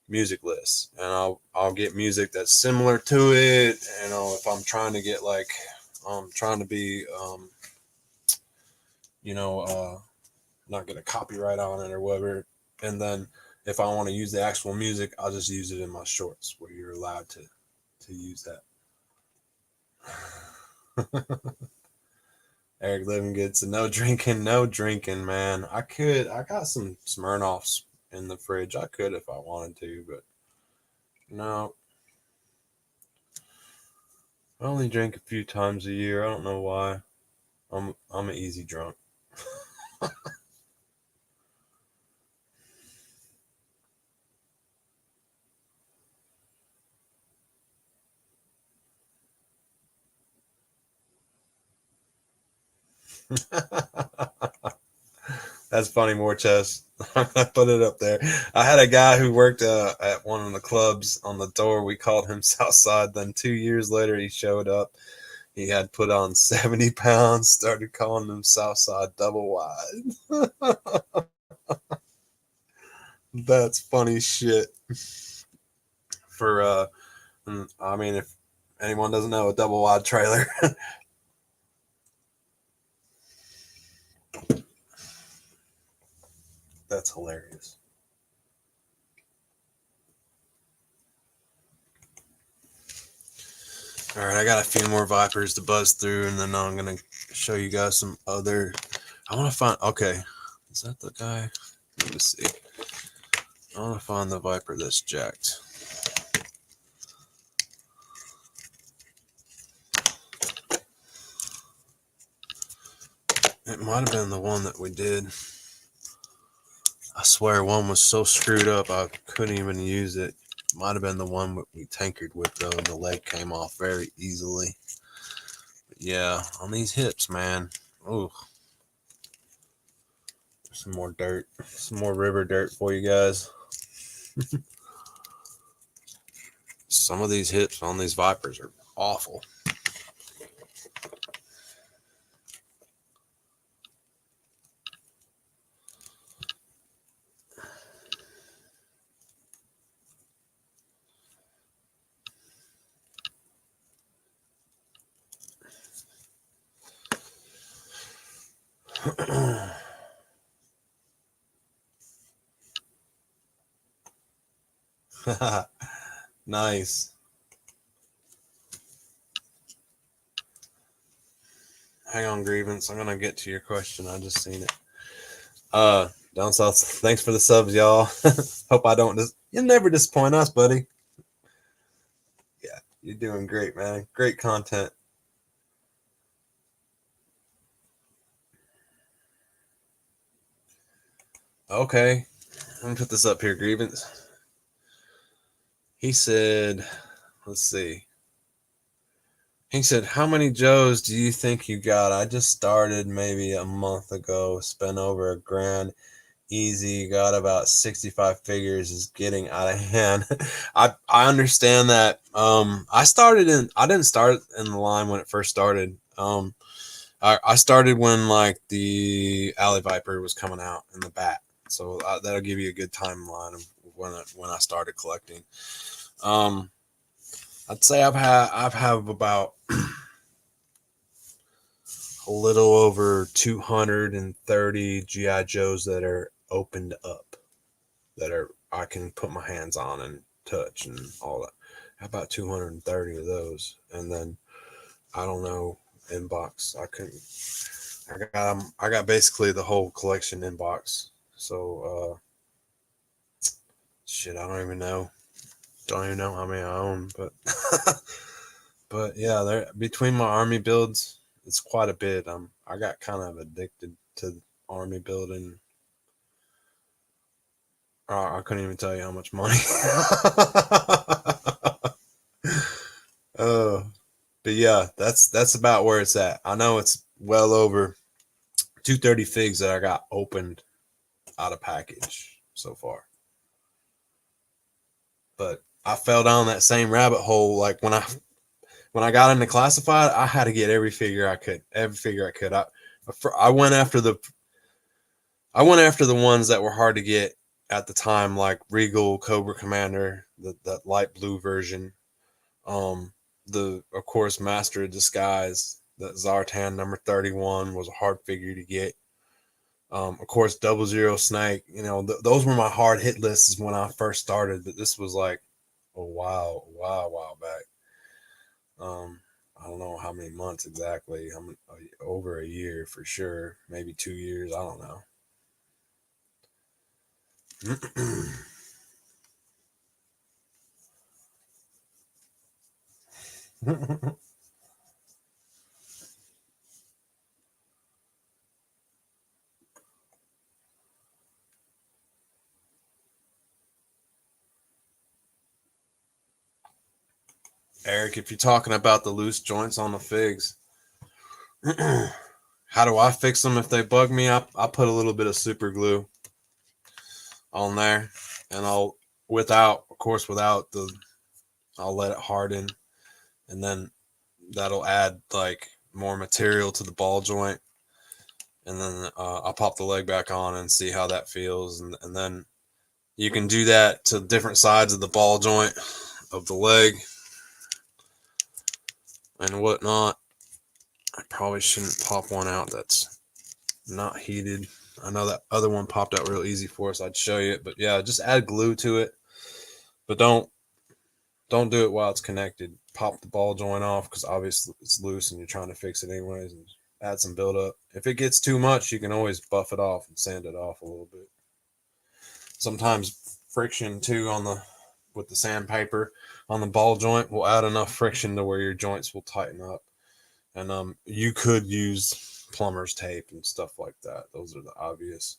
music list, and I'll get music that's similar to it. If I'm trying to get like trying to be not get a copyright on it or whatever. And then if I want to use the actual music, I'll just use it in my shorts where you're allowed to use that. Eric living good, so no drinking, man. I got some Smirnoffs in the fridge. I could if I wanted to, but no. I only drink a few times a year. I don't know why. I'm an easy drunk. That's funny, more chess. I put it up there. I had a guy who worked at one of the clubs on the door. We called him Southside. Then 2 years later, he showed up. He had put on 70 pounds, started calling him Southside Double Wide. That's funny shit. For I mean, if anyone doesn't know, a double wide trailer. That's hilarious. All right, I got a few more Vipers to buzz through, and then I'm gonna show you guys some other. I want to find. Okay, is that the guy? Let me see. I want to find the Viper that's jacked. It might have been the one that we did. I swear one was so screwed up I couldn't even use it. Might have been the one we tinkered with though, and the leg came off very easily. But yeah, on these hips, man. Ooh. Some more dirt. Some more river dirt for you guys. Some of these hips on these Vipers are awful. Nice. Hang on, Grievance. I'm gonna get to your question. I just seen it. Down south. Thanks for the subs, y'all. Hope I don't. You never disappoint us, buddy. Yeah, you're doing great, man. Great content. Okay, I'm gonna put this up here, Grievance. He said, let's see. He said, how many Joes do you think you got? I just started maybe a month ago, spent over $1,000 easy, got about 65 figures, is getting out of hand. I understand that. I didn't start in the line when it first started. I started when like the Alley Viper was coming out in the bat. So that'll give you a good timeline of when I started collecting. I'd say I've have about a little over 230 GI Joes that are opened up, that are I can put my hands on and touch and all that. How about 230 of those? And then I don't know, inbox. I got basically the whole collection inbox. So shit, I don't even know. Don't even know how many I own, but but yeah, there between my army builds, it's quite a bit. I got kind of addicted to army building. I couldn't even tell you how much money. uh, but yeah, that's about where it's at. I know it's well over 230 figs that I got opened out of package so far. But I fell down that same rabbit hole. Like when I got into classified, I had to get every figure I could. Every figure I could. I went after the ones that were hard to get at the time, like Regal, Cobra Commander, that light blue version. The of course Master of Disguise, that Zartan number 31 was a hard figure to get. Of course, 00 Snake. You know, those were my hard hit lists when I first started. But this was like a while back. I don't know how many months exactly. Over a year for sure. Maybe 2 years. I don't know. Eric, if you're talking about the loose joints on the figs, how do I fix them if they bug me? I put a little bit of super glue on there, and I'll let it harden, and then that'll add like more material to the ball joint, and then I'll pop the leg back on and see how that feels, and then you can do that to different sides of the ball joint of the leg and whatnot. I probably shouldn't pop one out that's not heated. I know that other one popped out real easy for us. I'd show you it, but yeah, just add glue to it, but don't do it while it's connected. Pop the ball joint off because obviously it's loose and you're trying to fix it anyways, and add some buildup. If it gets too much, you can always buff it off and sand it off a little bit. Sometimes friction too with the sandpaper on the ball joint will add enough friction to where your joints will tighten up. And you could use plumber's tape and stuff like that. Those are the obvious.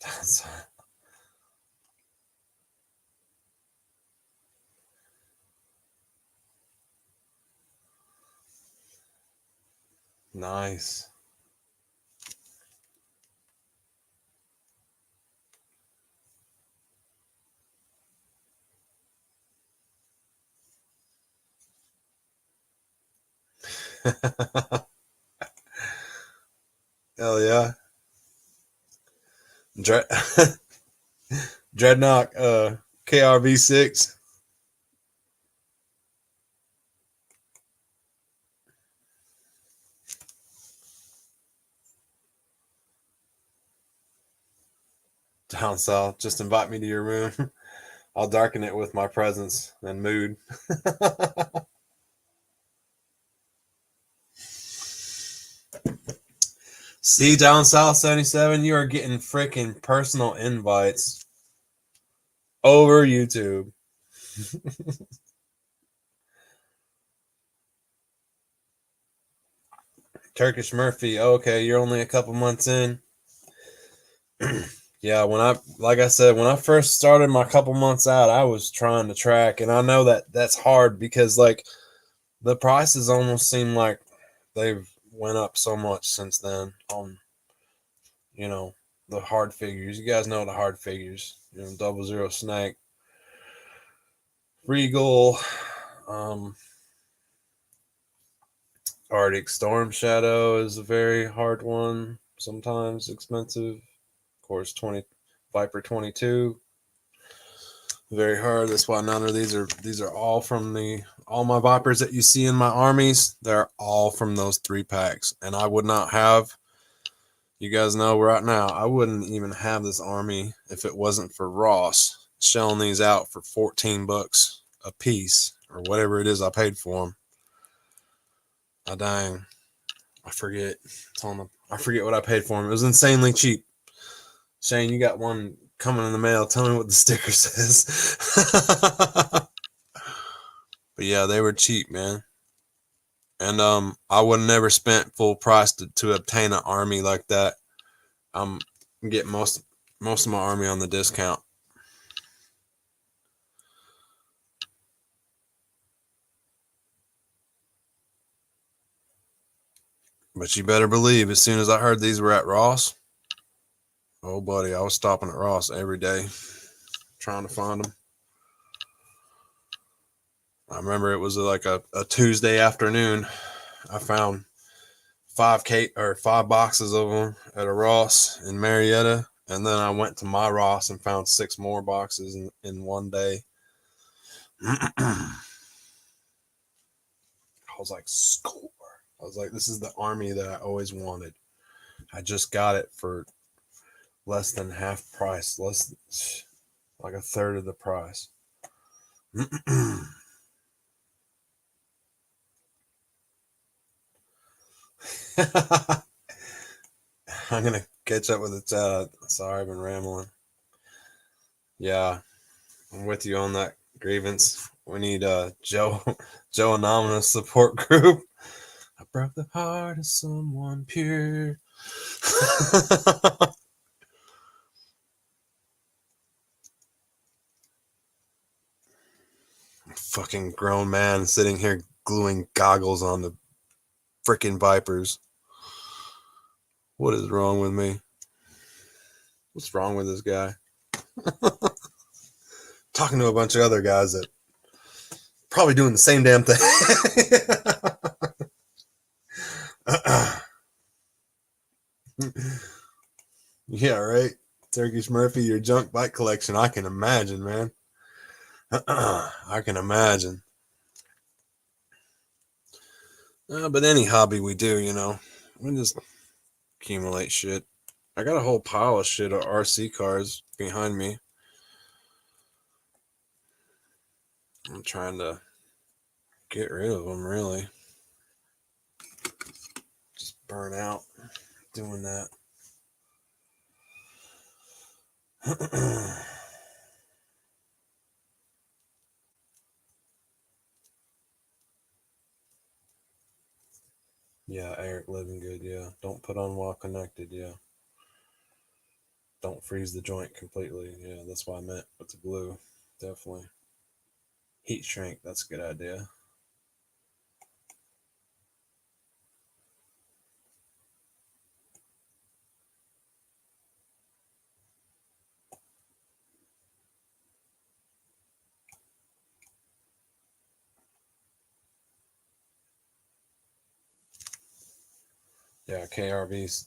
That's nice. Hell yeah. Dread Dreadnought KRV6. Down south, just invite me to your room. I'll darken it with my presence and mood. See, down south 77, you are getting freaking personal invites over YouTube. Turkish Murphy, okay, you're only a couple months in. Yeah, like I said, when I first started my couple months out, I was trying to track, and I know that that's hard because like the prices almost seem like they've went up so much since then on, you know, the hard figures. You guys know the hard figures, 00 Snake, Regal, Arctic Storm Shadow is a very hard one, sometimes expensive. Of course, 20 Viper 22, very hard. That's why none of these are all from all my Vipers that you see in my armies. They're all from those 3-packs, and I would not have. You guys know right now, I wouldn't even have this army if it wasn't for Ross shelling these out for $14 a piece or whatever it is I paid for them. Dang, I forget. I forget what I paid for them. It was insanely cheap. Shane, you got one coming in the mail. Tell me what the sticker says. But yeah, they were cheap, man. And I would have never spent full price to obtain an army like that. I'm getting most of my army on the discount. But you better believe, as soon as I heard these were at Ross, oh buddy, I was stopping at Ross every day trying to find them. I remember it was like a Tuesday afternoon. I found 5 boxes of them at a Ross in Marietta, and then I went to my Ross and found 6 more boxes in one day. I was like, score. I was like, this is the army that I always wanted. I just got it for less than half price, like a third of the price. I'm gonna catch up with the chat. Sorry, I've been rambling. Yeah, I'm with you on that, Grievance. We need Joe Anonymous support group. I broke the heart of someone pure. Fucking grown man sitting here gluing goggles on the freaking Vipers. What is wrong with me? What's wrong with this guy? Talking to a bunch of other guys that probably doing the same damn thing. Yeah, right. Turkish Murphy, your junk bike collection. I can imagine, man. I can imagine. But any hobby we do, we just accumulate shit. I got a whole pile of shit of RC cars behind me. I'm trying to get rid of them, really. Just burn out doing that. Yeah, Eric living good, yeah. Don't put on while connected, yeah. Don't freeze the joint completely. Yeah, that's what I meant with the glue. Definitely. Heat shrink, that's a good idea. Yeah, KRV6.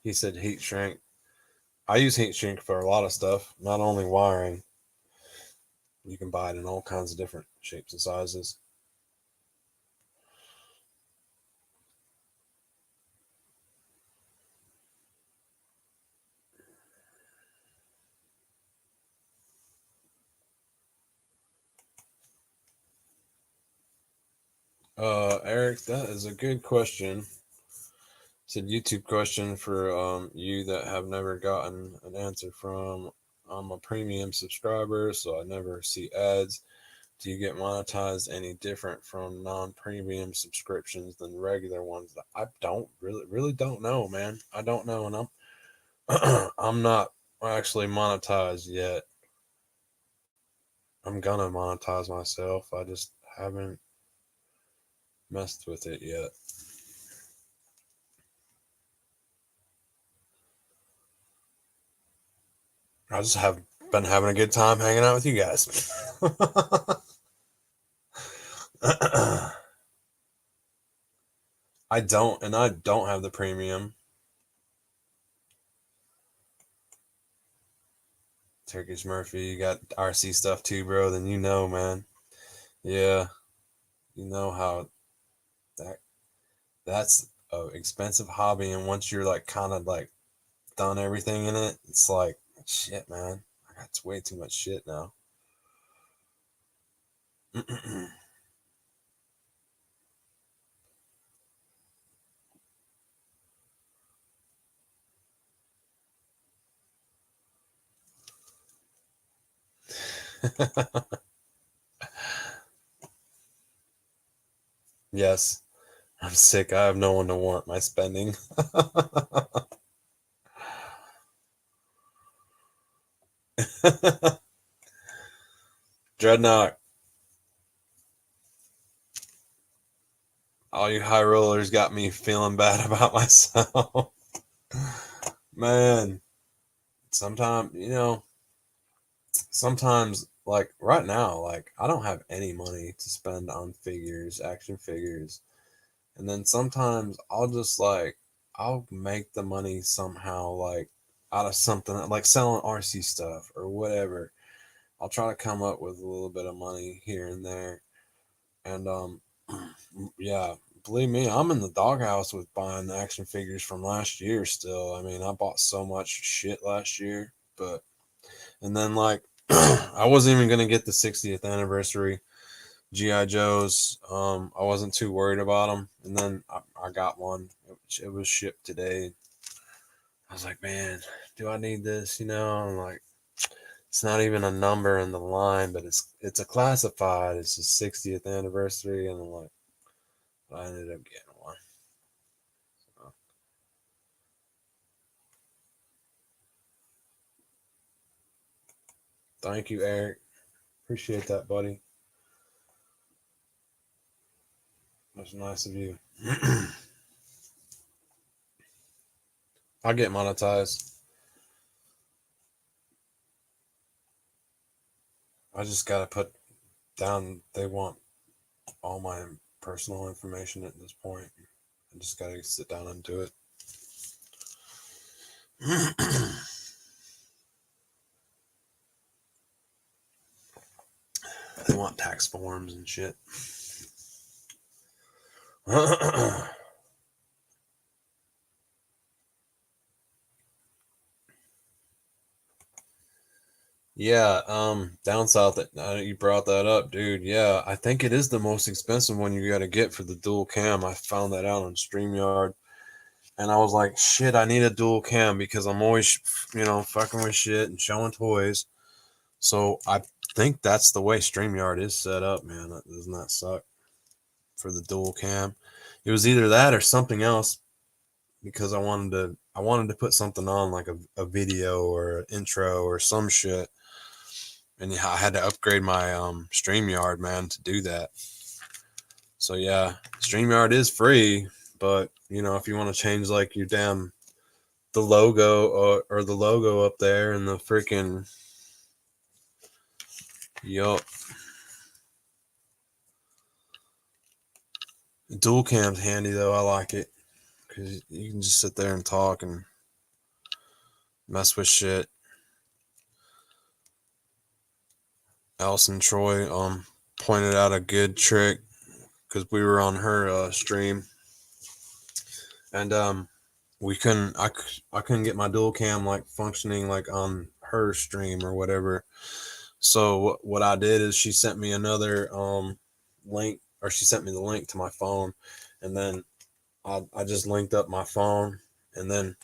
He said heat shrink. I use heat shrink for a lot of stuff, not only wiring. You can buy it in all kinds of different shapes and sizes. Eric, that is a good question. It's a YouTube question for you that have never gotten an answer from. I'm a premium subscriber, so I never see ads. Do you get monetized any different from non-premium subscriptions than regular ones? I don't really don't know, man. I don't know, and I'm not actually monetized yet. I'm gonna monetize myself. I just haven't messed with it yet. I just have been having a good time hanging out with you guys. I don't have the premium. Turkish Murphy, you got RC stuff too, bro. Then you know, man. Yeah, you know how that that's a expensive hobby, and once you're like kind of like done everything in it, it's like shit, man. I got way too much shit now. Yes, I'm sick. I have no one to warrant my spending. Dreadnought, all you high rollers got me feeling bad about myself. Man, sometimes, sometimes, like right now, like I don't have any money to spend on figures, action figures. And then sometimes I'll just like, I'll make the money somehow, like out of something like selling RC stuff or whatever. I'll try to come up with a little bit of money here and there. And yeah, believe me, I'm in the doghouse with buying the action figures from last year still. I mean, I bought so much shit last year, but and then like I wasn't even gonna get the 60th anniversary GI Joes. I wasn't too worried about them, and then I got one. It was shipped today. I was like, man, do I need this? I'm like, it's not even a number in the line, but it's a classified. It's the 60th anniversary, and I'm like, I ended up getting one. So, thank you, Eric. Appreciate that, buddy. That's nice of you. I'll get monetized. I just gotta put down. They want all my personal information at this point. I just gotta sit down and do it. They want tax forms and shit. Yeah, down south, you brought that up, dude. Yeah, I think it is the most expensive one you got to get for the dual cam. I found that out on StreamYard, and I was like, shit, I need a dual cam because I'm always, fucking with shit and showing toys. So I think that's the way StreamYard is set up, man. Doesn't that suck for the dual cam? It was either that or something else because I wanted to put something on like a video or an intro or some shit, and yeah, I had to upgrade my StreamYard, man, to do that. So yeah, StreamYard is free, but if you want to change like your damn the logo or the logo up there and the freaking yup, dual cam's handy though. I like it because you can just sit there and talk and mess with shit. Allison Troy pointed out a good trick because we were on her stream, and we couldn't I couldn't get my dual cam like functioning like on her stream or whatever. So what I did is she sent me another link or she sent me the link to my phone, and then I just linked up my phone and then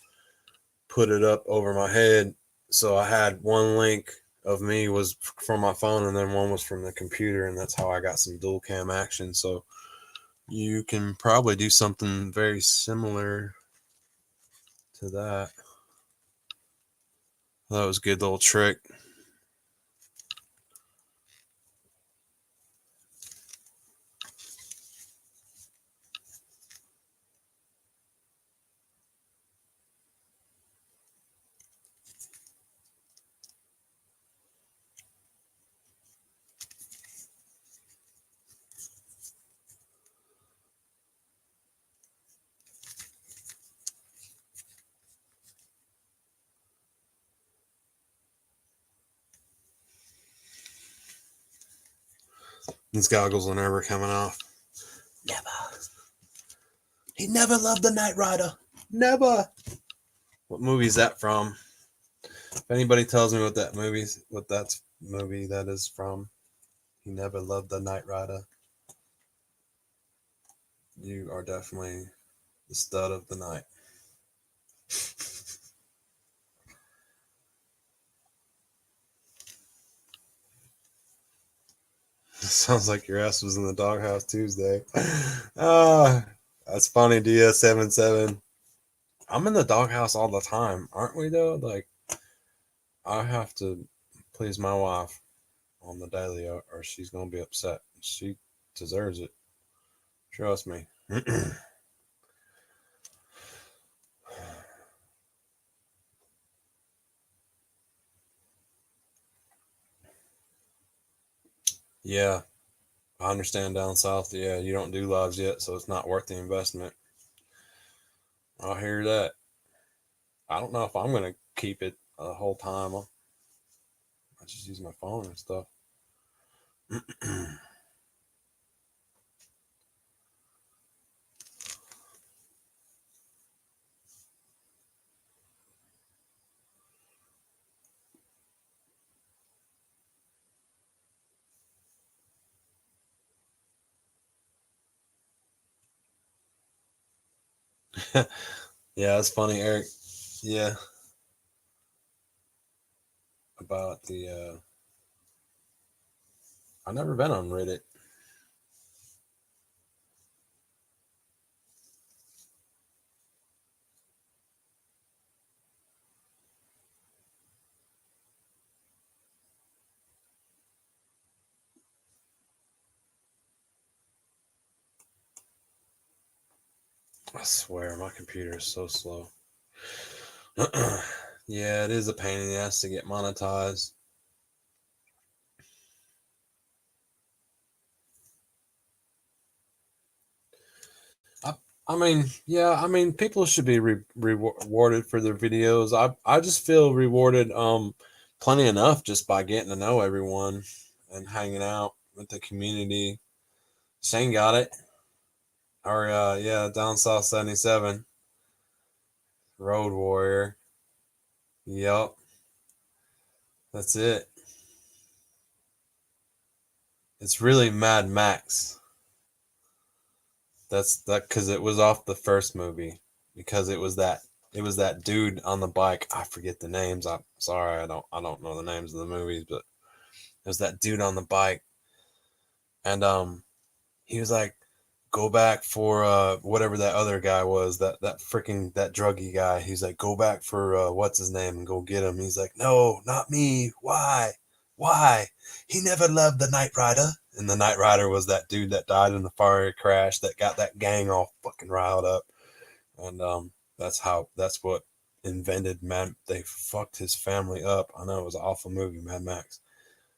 put it up over my head. So I had one link of me was from my phone, and then one was from the computer, and that's how I got some dual cam action. So you can probably do something very similar to that. That was a good little trick. These goggles are never coming off. Never. He never loved the Knight Rider. Never. What movie is that from? If anybody tells me what that movie that is from, he never loved the Knight Rider. You are definitely the stud of the night. Sounds like your ass was in the doghouse Tuesday. That's funny, DS77. I'm in the doghouse all the time, aren't we though? Like, I have to please my wife on the daily, or she's gonna be upset. She deserves it. Trust me. Yeah, I understand down south. Yeah, you don't do lives yet, so it's not worth the investment. I hear that. I don't know if I'm gonna keep it the whole time. I just use my phone and stuff. Yeah, it's funny, Eric. Yeah, about the. I've never been on Reddit. I swear, my computer is so slow. Yeah, it is a pain in the ass to get monetized. I, I mean, yeah, I mean, people should be rewarded for their videos. I just feel rewarded plenty enough just by getting to know everyone and hanging out with the community. Shane got it. Or yeah, down south 77, Road Warrior. Yep, that's it. It's really Mad Max. That's that because it was off the first movie. Because it was that dude on the bike. I forget the names. I'm sorry, I don't know the names of the movies, but it was that dude on the bike, and he was like, go back for whatever that other guy was, that freaking that druggy guy. He's like, go back for what's his name and go get him. He's like, no, not me. Why? He never loved the Knight Rider. And the Knight Rider was that dude that died in the fire crash that got that gang all fucking riled up. And that's what invented Mad. They fucked his family up. I know it was an awful movie, Mad Max.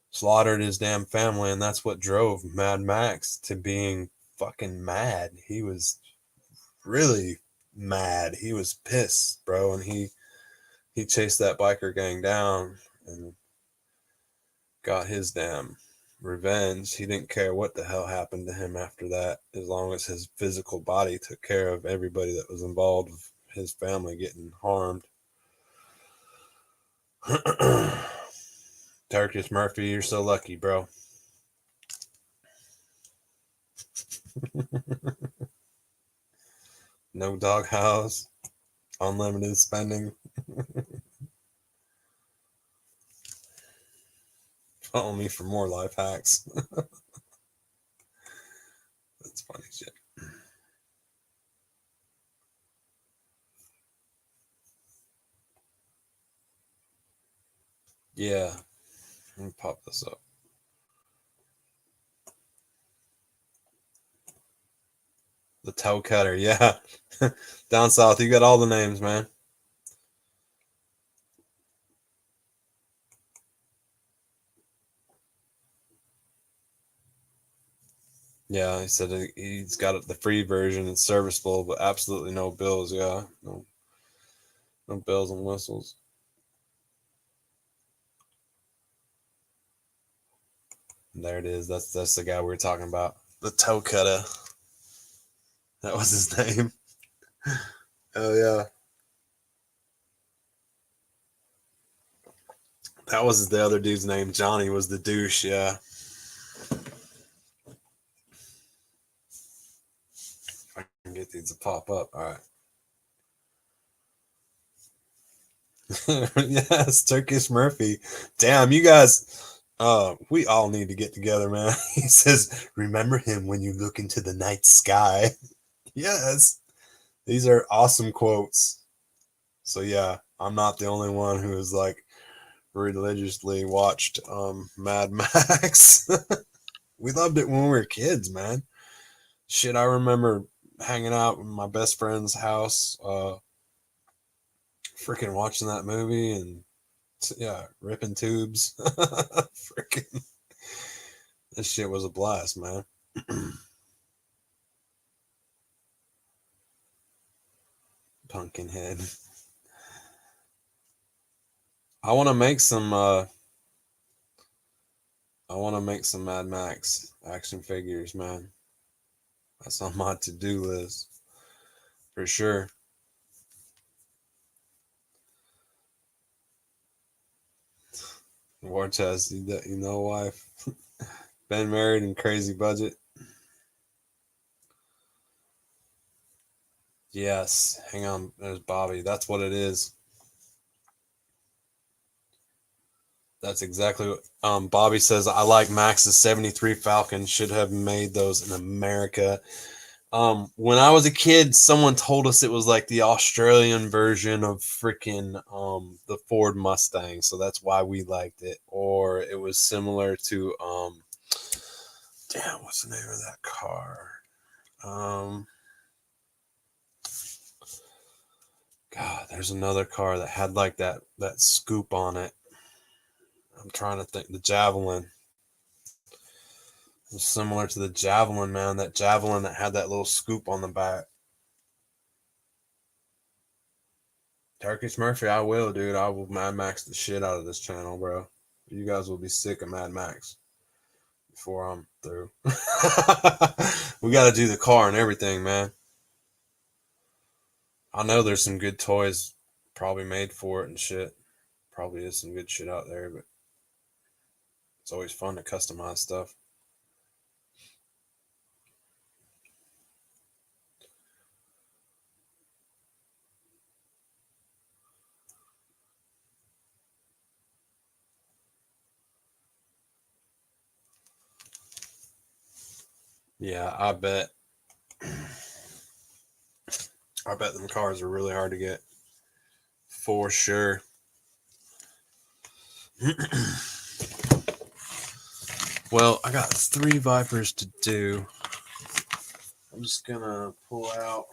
Slaughtered his damn family, and that's what drove Mad Max to being fucking mad. He was really mad. He was pissed, bro, and he chased that biker gang down and got his damn revenge. He didn't care what the hell happened to him after that, as long as his physical body took care of everybody that was involved with his family getting harmed. Turkish Murphy, you're so lucky, bro. No doghouse. Unlimited spending. Follow me for more life hacks. That's funny shit. Yeah. Let me pop this up. The toe cutter, yeah. Down south, you got all the names, man. Yeah, he said he's got the free version. It's serviceable, but absolutely no bills. Yeah, no bells and whistles. And there it is. That's the guy we were talking about. The toe cutter. That was his name. Oh yeah, that was the other dude's name. Johnny was the douche. Yeah. If I can get these to pop up. All right. Yes, Turkish Murphy. Damn, you guys. We all need to get together, man. He says, "Remember him when you look into the night sky." Yes, these are awesome quotes. So yeah, I'm not the only one who has like religiously watched Mad Max. We loved it when we were kids, man. Shit, I remember hanging out in my best friend's house, freaking watching that movie and yeah, ripping tubes. Freaking, this shit was a blast, man. Pumpkinhead. I want to make some. I want to make some Mad Max action figures, man. That's on my to-do list for sure. War chest, you know, wife. Been married and crazy budget. Yes, hang on. There's Bobby. That's what it is. That's exactly what Bobby says. I like Max's 73 Falcon. Should have made those in America. When I was a kid, someone told us it was like the Australian version of freaking the Ford Mustang, so that's why we liked it. Or it was similar to damn, what's the name of that car? Um, God, there's another car that had like that scoop on it. I'm trying to think. The Javelin. It was similar to the Javelin, man. That Javelin that had that little scoop on the back. Turkish Murphy, I will, dude. I will Mad Max the shit out of this channel, bro. You guys will be sick of Mad Max before I'm through. We got to do the car and everything, man. I know there's some good toys probably made for it and shit. Probably is some good shit out there, but it's always fun to customize stuff. Yeah, I bet. I bet them cars are really hard to get. For sure. Well, I got 3 Vipers to do. I'm just gonna pull out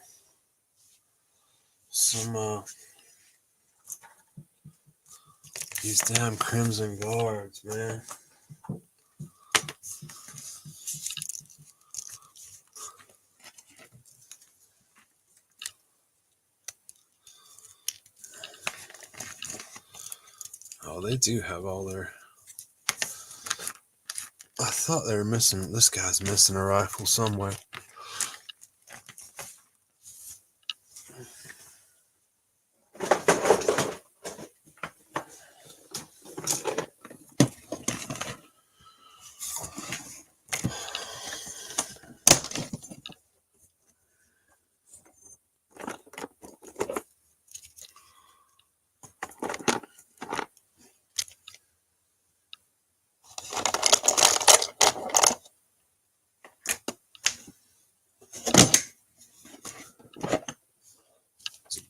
some these damn Crimson Guards, man. Oh, they do have all their. I thought they were missing. This guy's missing a rifle somewhere.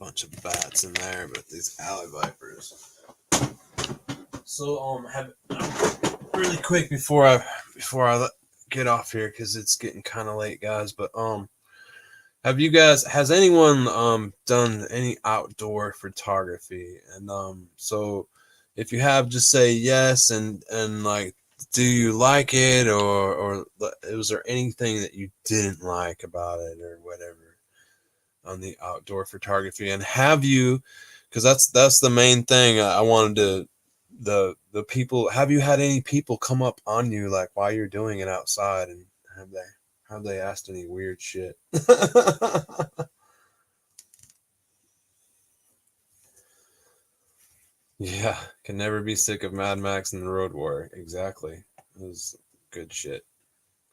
bunch of bats in there, but these alley vipers. So have really quick before I get off here because it's getting kind of late, guys. But have you guys has anyone done any outdoor photography? And so if you have, just say yes, and like, do you like it, or was there anything that you didn't like about it or whatever on the outdoor photography? And have you, because that's the main thing I wanted to, the people, have you had any people come up on you like while you're doing it outside, and have they asked any weird shit? Yeah, can never be sick of Mad Max and the Road Warrior. Exactly. It was good shit.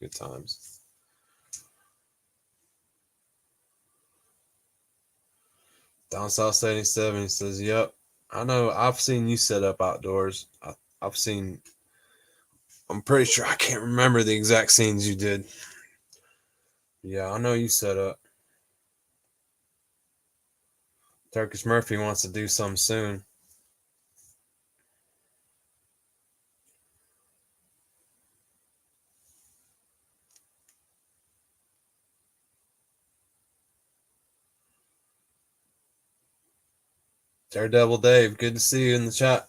Good times. Down South 77, he says, yep. I know, I've seen you set up outdoors. I've seen, I'm pretty sure, I can't remember the exact scenes you did. Yeah, I know you set up. Turkish Murphy wants to do some soon. Daredevil Dave, good to see you in the chat.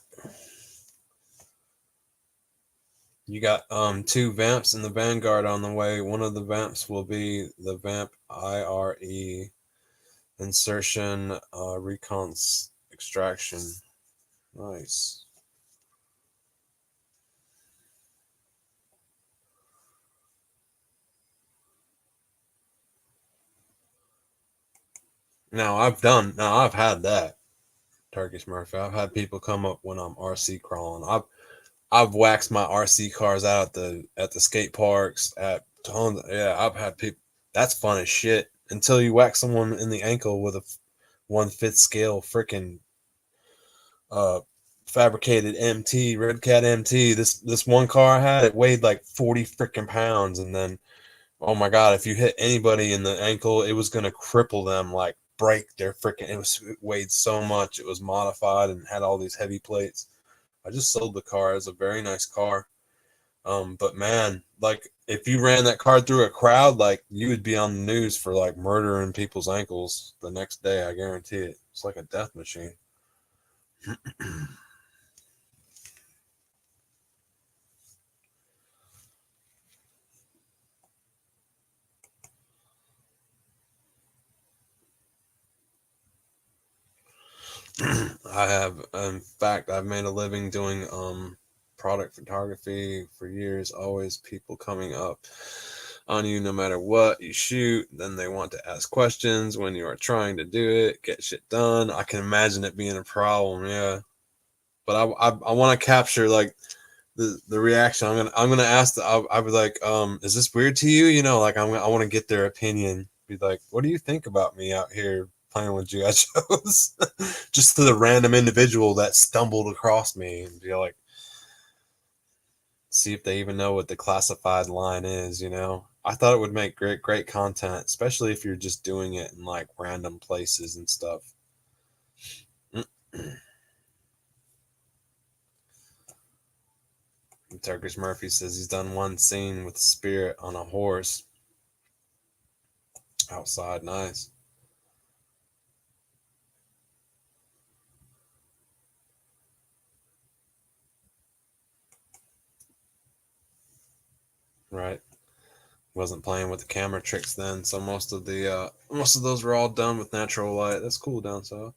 You got two vamps in the Vanguard on the way. One of the vamps will be the vamp IRE insertion recons extraction. Nice. Now I've had that, Turkish Murphy. I've had people come up when I'm RC crawling. I've waxed my RC cars out at the skate parks at tons. Yeah, I've had people. That's fun as shit until you whack someone in the ankle with a 1/5 scale freaking uh fabricated MT Red Cat MT. This one car I had, it weighed like 40 freaking pounds, and then oh my god, if you hit anybody in the ankle, it was gonna cripple them, like break their freaking. It weighed so much. It was modified and had all these heavy plates. I just sold the car. It's a very nice car. But man, like if you ran that car through a crowd, like you would be on the news for like murdering people's ankles the next day. I guarantee it. It's like a death machine. I have, in fact, I've made a living doing product photography for years. Always people coming up on you no matter what you shoot. Then they want to ask questions when you are trying to do it, get shit done. I can imagine it being a problem, yeah. But I want to capture like the reaction. I'm gonna ask. I was like, is this weird to you? You know, like I want to get their opinion. Be like, what do you think about me out here playing with GI Joes? Just to the random individual that stumbled across me, and be like, see if they even know what the classified line is. You know, I thought it would make great content, especially if you're just doing it in like random places and stuff. Turkish Murphy says he's done one scene with Spirit on a horse outside. Nice. Right. Wasn't playing with the camera tricks then, so most of those were all done with natural light. That's cool down south.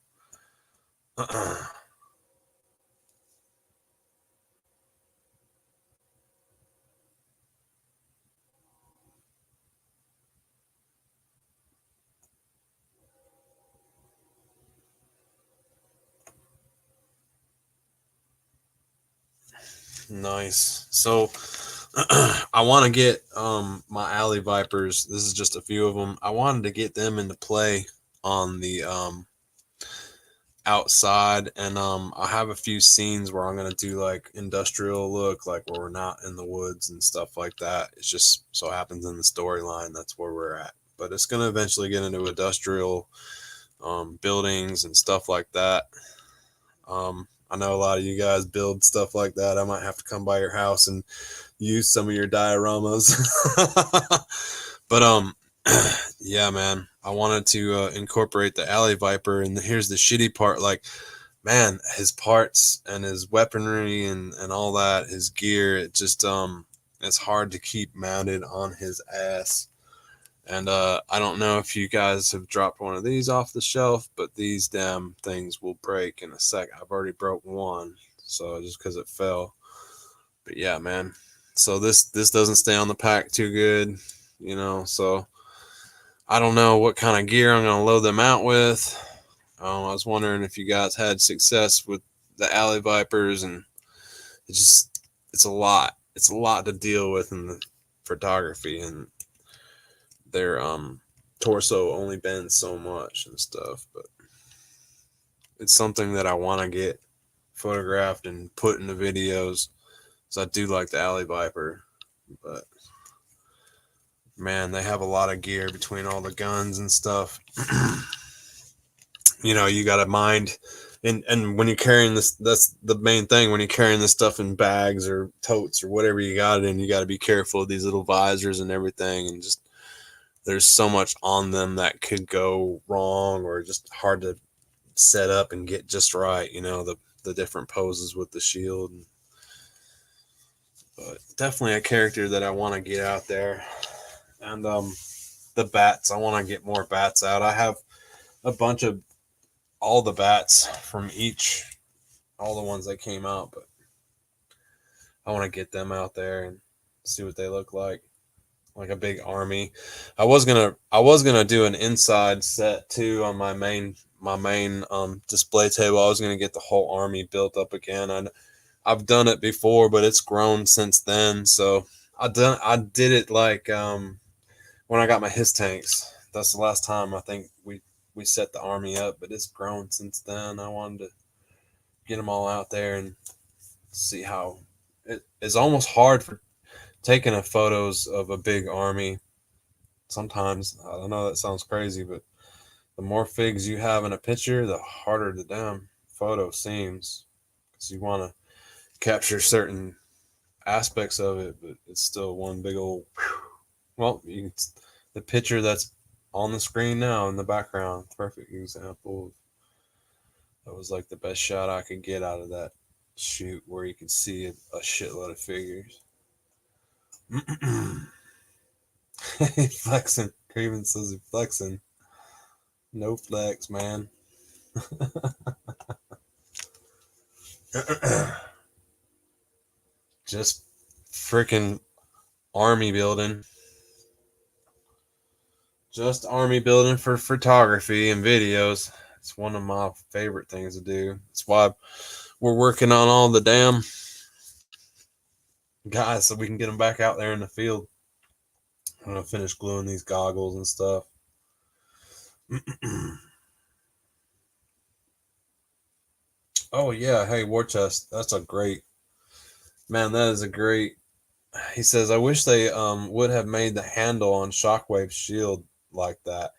Nice. So I want to get my alley vipers. This is just a few of them. I wanted to get them into play on the outside, and I have a few scenes where I'm gonna do like industrial look, like where we're not in the woods and stuff like that. It's just so happens in the storyline that's where we're at, but it's gonna eventually get into industrial buildings and stuff like that. I know a lot of you guys build stuff like that. I might have to come by your house and use some of your dioramas. But yeah, man, I wanted to incorporate the alley viper, and here's the shitty part. Like, man, his parts and his weaponry and all that, his gear, it just it's hard to keep mounted on his ass. And I don't know if you guys have dropped one of these off the shelf, but these damn things will break in a sec. I've already broke one, so just because it fell. But yeah, man. So this doesn't stay on the pack too good, you know. So I don't know what kind of gear I'm gonna load them out with. I was wondering if you guys had success with the alley vipers, and it's a lot. It's a lot to deal with in the photography, and their torso only bends so much and stuff. But it's something that I want to get photographed and put in the videos. So I do like the alley viper, but man, they have a lot of gear between all the guns and stuff. You know, you got to mind, and when you're carrying this, that's the main thing. When you're carrying this stuff in bags or totes or whatever you got it in, you got to be careful of these little visors and everything, and just there's so much on them that could go wrong or just hard to set up and get just right. You know, the different poses with the shield. But definitely a character that I want to get out there. And the bats, I want to get more bats out. I have a bunch of all the bats from all the ones that came out, but I want to get them out there and see what they look like a big army. I was gonna do an inside set too on my main display table. I was gonna get the whole army built up again. I've done it before, but it's grown since then. So I did it like when I got my his tanks. That's the last time I think we set the army up, but it's grown since then. I wanted to get them all out there and see how it is. Almost hard for taking a photos of a big army. Sometimes I don't know, that sounds crazy, but the more figs you have in a picture, the harder the damn photo seems, because you want to capture certain aspects of it, but it's still one big old. Well, the picture that's on the screen now in the background, perfect example. That was like the best shot I could get out of that shoot, where you could see a shitload of figures. Flexing. Craven says he's flexing. No flex, man. Just freaking army building. Just army building for photography and videos. It's one of my favorite things to do. That's why we're working on all the damn guys so we can get them back out there in the field. I'm going to finish gluing these goggles and stuff. Oh, yeah. Hey, War Chest. That's a great... Man, that is a great... He says, I wish they would have made the handle on Shockwave's shield like that.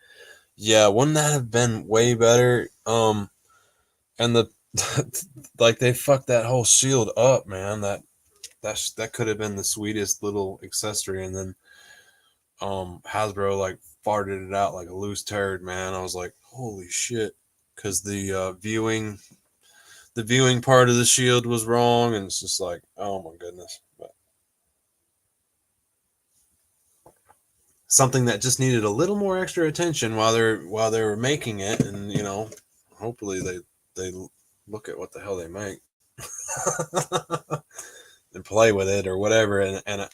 Yeah, wouldn't that have been way better? And the... like, they fucked that whole shield up, man. That could have been the sweetest little accessory, and then Hasbro like farted it out like a loose turd, man. I was like, holy shit, because the viewing part of the shield was wrong, and it's just like, oh my goodness. But something that just needed a little more extra attention while they were making it, and you know, hopefully they look at what the hell they make. And play with it or whatever, and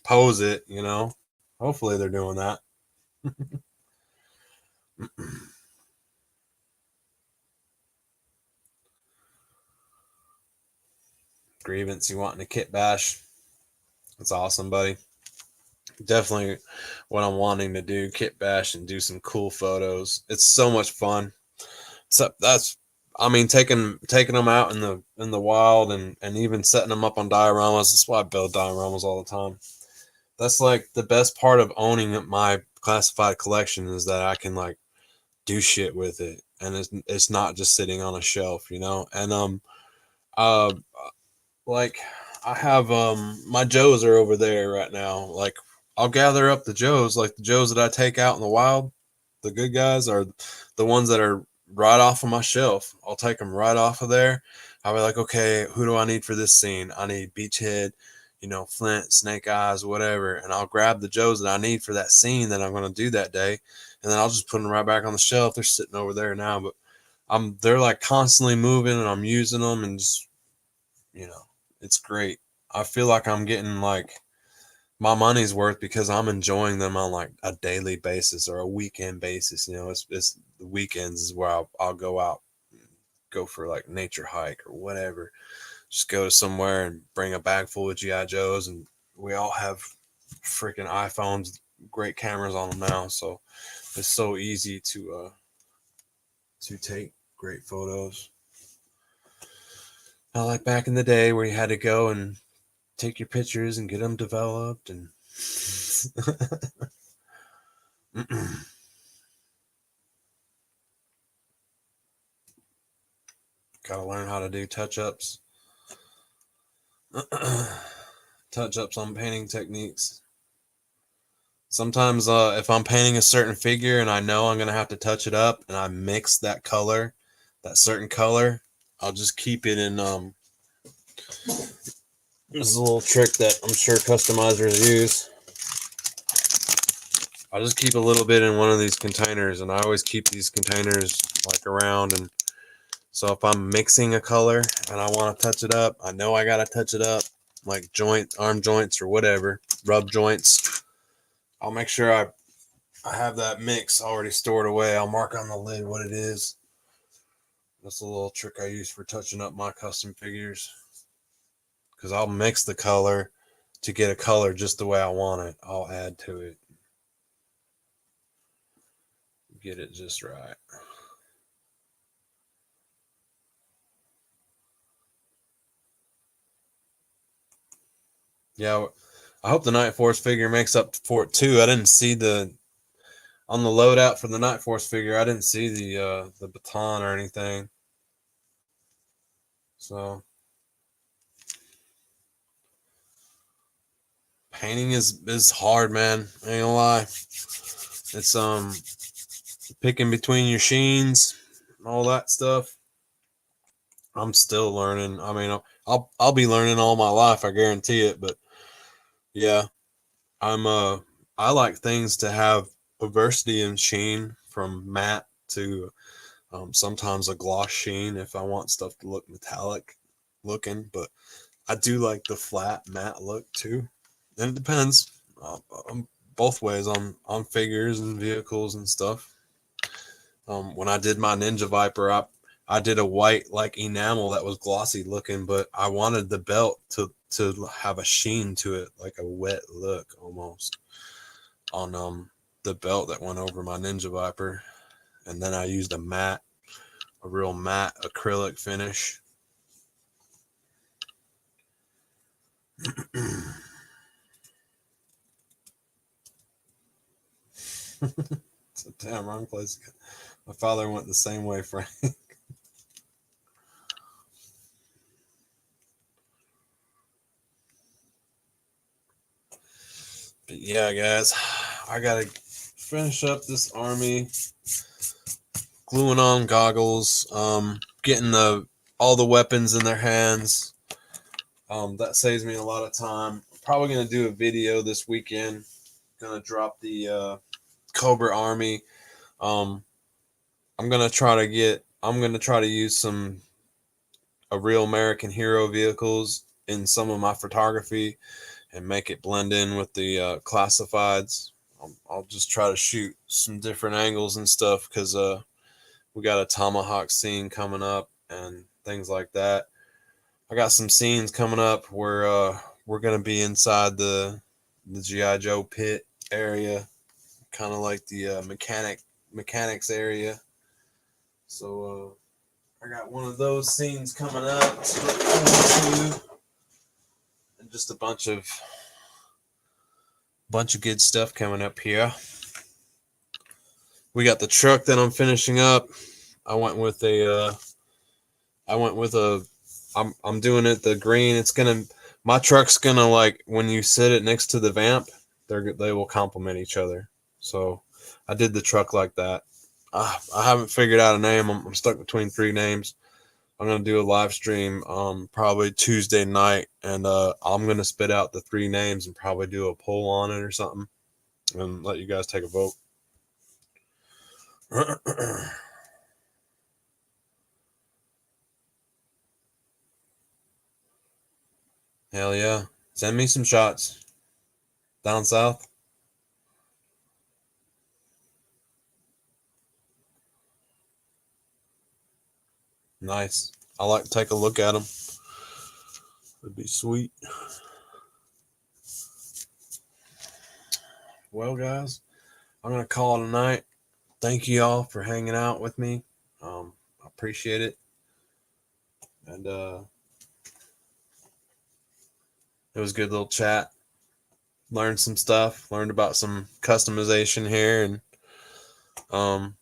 pose it, you know. Hopefully they're doing that. Grievance, you wanting a kit bash? That's awesome, buddy. Definitely what I'm wanting to do, kit bash and do some cool photos. It's so much fun. So that's, I mean, taking them out in the wild and even setting them up on dioramas. That's why I build dioramas all the time. That's like the best part of owning my classified collection, is that I can like do shit with it, and it's not just sitting on a shelf, you know. And uh like I have my Joes are over there right now. Like I'll gather up the Joes, like the Joes that I take out in the wild. The good guys are the ones that are right off of my shelf. I'll take them right off of there. I'll be like, okay, who do I need for this scene? I need Beachhead, you know, Flint, Snake Eyes, whatever. And I'll grab the Joes that I need for that scene that I'm going to do that day. And then I'll just put them right back on the shelf. They're sitting over there now, but they're like constantly moving and I'm using them and just, you know, it's great. I feel like I'm getting like my money's worth because I'm enjoying them on like a daily basis or a weekend basis. You know, it's the weekends is where I'll go out, go for like nature hike or whatever. Just go to somewhere and bring a bag full of GI Joes, and we all have freaking iPhones, great cameras on them now, so it's so easy to take great photos. Not like back in the day where you had to go and take your pictures and get them developed and gotta learn how to do touch-ups. Touch-ups on painting techniques. Sometimes if I'm painting a certain figure and I know I'm gonna have to touch it up and I mix that color, that certain color, I'll just keep it in there's a little trick that I'm sure customizers use. I'll just keep a little bit in one of these containers, and I always keep these containers like around. And so if I'm mixing a color and I want to touch it up, I know I gotta touch it up, like arm joints or whatever, rub joints. I'll make sure I have that mix already stored away. I'll mark on the lid what it is. That's a little trick I use for touching up my custom figures, because I'll mix the color to get a color just the way I want it. I'll add to it, get it just right. Yeah, I hope the Night Force figure makes up for it too. I didn't see on the loadout for the Night Force figure. I didn't see the baton or anything. So painting is hard, man. I ain't gonna lie. It's picking between your sheens and all that stuff. I'm still learning. I mean, I'll be learning all my life, I guarantee it. But yeah, I'm I like things to have diversity in sheen, from matte to sometimes a gloss sheen if I want stuff to look metallic looking. But I do like the flat matte look too, and it depends both ways on figures and vehicles and stuff. When I did my Ninja Viper, I did a white like enamel that was glossy looking, but I wanted the belt to have a sheen to it, like a wet look almost on the belt that went over my Ninja Viper. And then I used a real matte acrylic finish. It's a damn wrong place. My father went the same way, Frank. But yeah, guys, I gotta finish up this army, gluing on goggles, getting all the weapons in their hands. That saves me a lot of time. I'm probably gonna do a video this weekend. Gonna drop the Cobra Army. Um, I'm gonna try to use some a real American hero vehicles in some of my photography and make it blend in with the classifieds. I'll just try to shoot some different angles and stuff, because we got a tomahawk scene coming up and things like that. I got some scenes coming up where we're gonna be inside the GI Joe pit area, kind of like the mechanics area. So I got one of those scenes coming up to look forward to, and just a bunch of good stuff coming up here. We got the truck that I'm finishing up. I went with a I went with a I'm doing it the green. It's gonna My truck's gonna, like, when you sit it next to the vamp, they will complement each other. So I did the truck like that. I haven't figured out a name. I'm stuck between three names. I'm gonna do a live stream probably Tuesday night, and I'm gonna spit out the three names and probably do a poll on it or something, and let you guys take a vote. Hell yeah! Send me some shots down south. Nice. I like to take a look at them. It'd be sweet. Well, guys, I'm gonna call it a night. Thank you all for hanging out with me. I appreciate it, and it was a good little chat. Learned some stuff. Learned about some customization here, and um,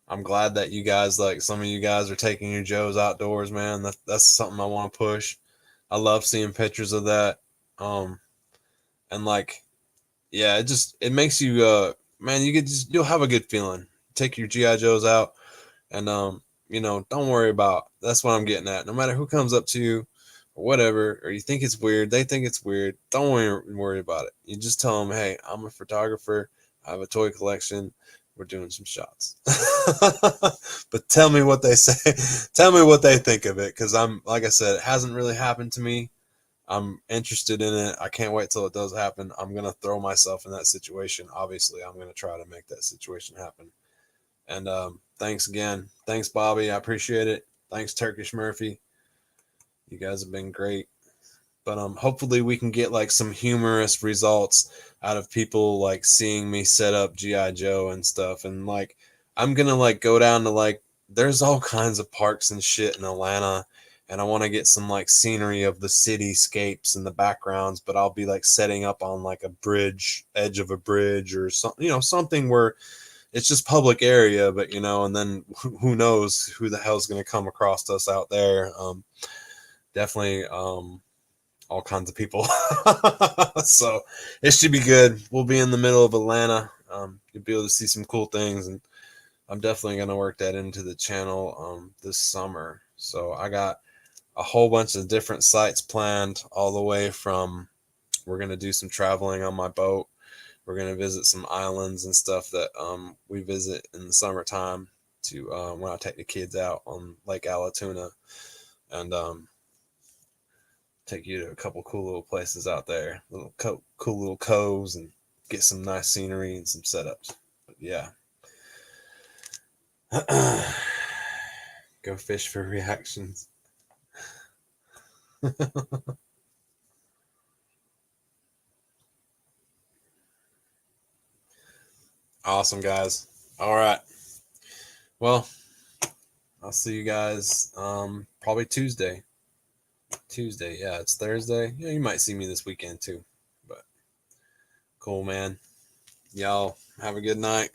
I'm glad that you guys, like, some of you guys are taking your Joes outdoors, man. That's something I want to push. I love seeing pictures of that. Um, and like, yeah, it makes you man, you'll have a good feeling. Take your GI Joes out, and don't worry about. That's what I'm getting at. No matter who comes up to you, or whatever, or you think it's weird, they think it's weird. Don't worry about it. You just tell them, hey, I'm a photographer. I have a toy collection. We're doing some shots. But tell me what they say. Tell me what they think of it, because like I said, it hasn't really happened to me. I'm interested in it. I can't wait till it does happen. I'm gonna throw myself in that situation. Obviously, I'm gonna try to make that situation happen. And thanks again. Thanks, Bobby. I appreciate it. Thanks, Turkish Murphy. You guys have been great. But hopefully we can get like some humorous results out of people like seeing me set up GI Joe and stuff. And like I'm gonna like go down to like there's all kinds of parks and shit in Atlanta, and I want to get some like scenery of the cityscapes and the backgrounds. But I'll be like setting up on like a bridge, edge of a bridge or something, something where it's just public area. But and then who knows who the hell's gonna come across us out there. Definitely. All kinds of people. So it should be good. We'll be in the middle of Atlanta. You'll be able to see some cool things, and I'm definitely going to work that into the channel this summer. So I got a whole bunch of different sites planned, all the way from we're going to do some traveling on my boat. We're going to visit some islands and stuff that we visit in the summertime to when I take the kids out on Lake Allatoona, and take you to a couple cool little places out there, cool little coves, and get some nice scenery and some setups. But yeah, go fish for reactions. Awesome, guys. All right. Well, I'll see you guys probably Tuesday. Yeah, it's Thursday. Yeah, you might see me this weekend too. But cool, man. Y'all have a good night.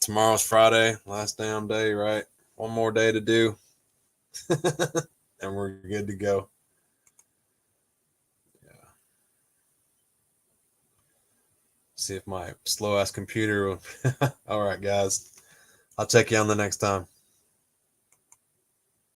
Tomorrow's Friday, last damn day, right? One more day to do. And we're good to go. Yeah. See if my slow ass computer will. All right, guys. I'll check you on the next time.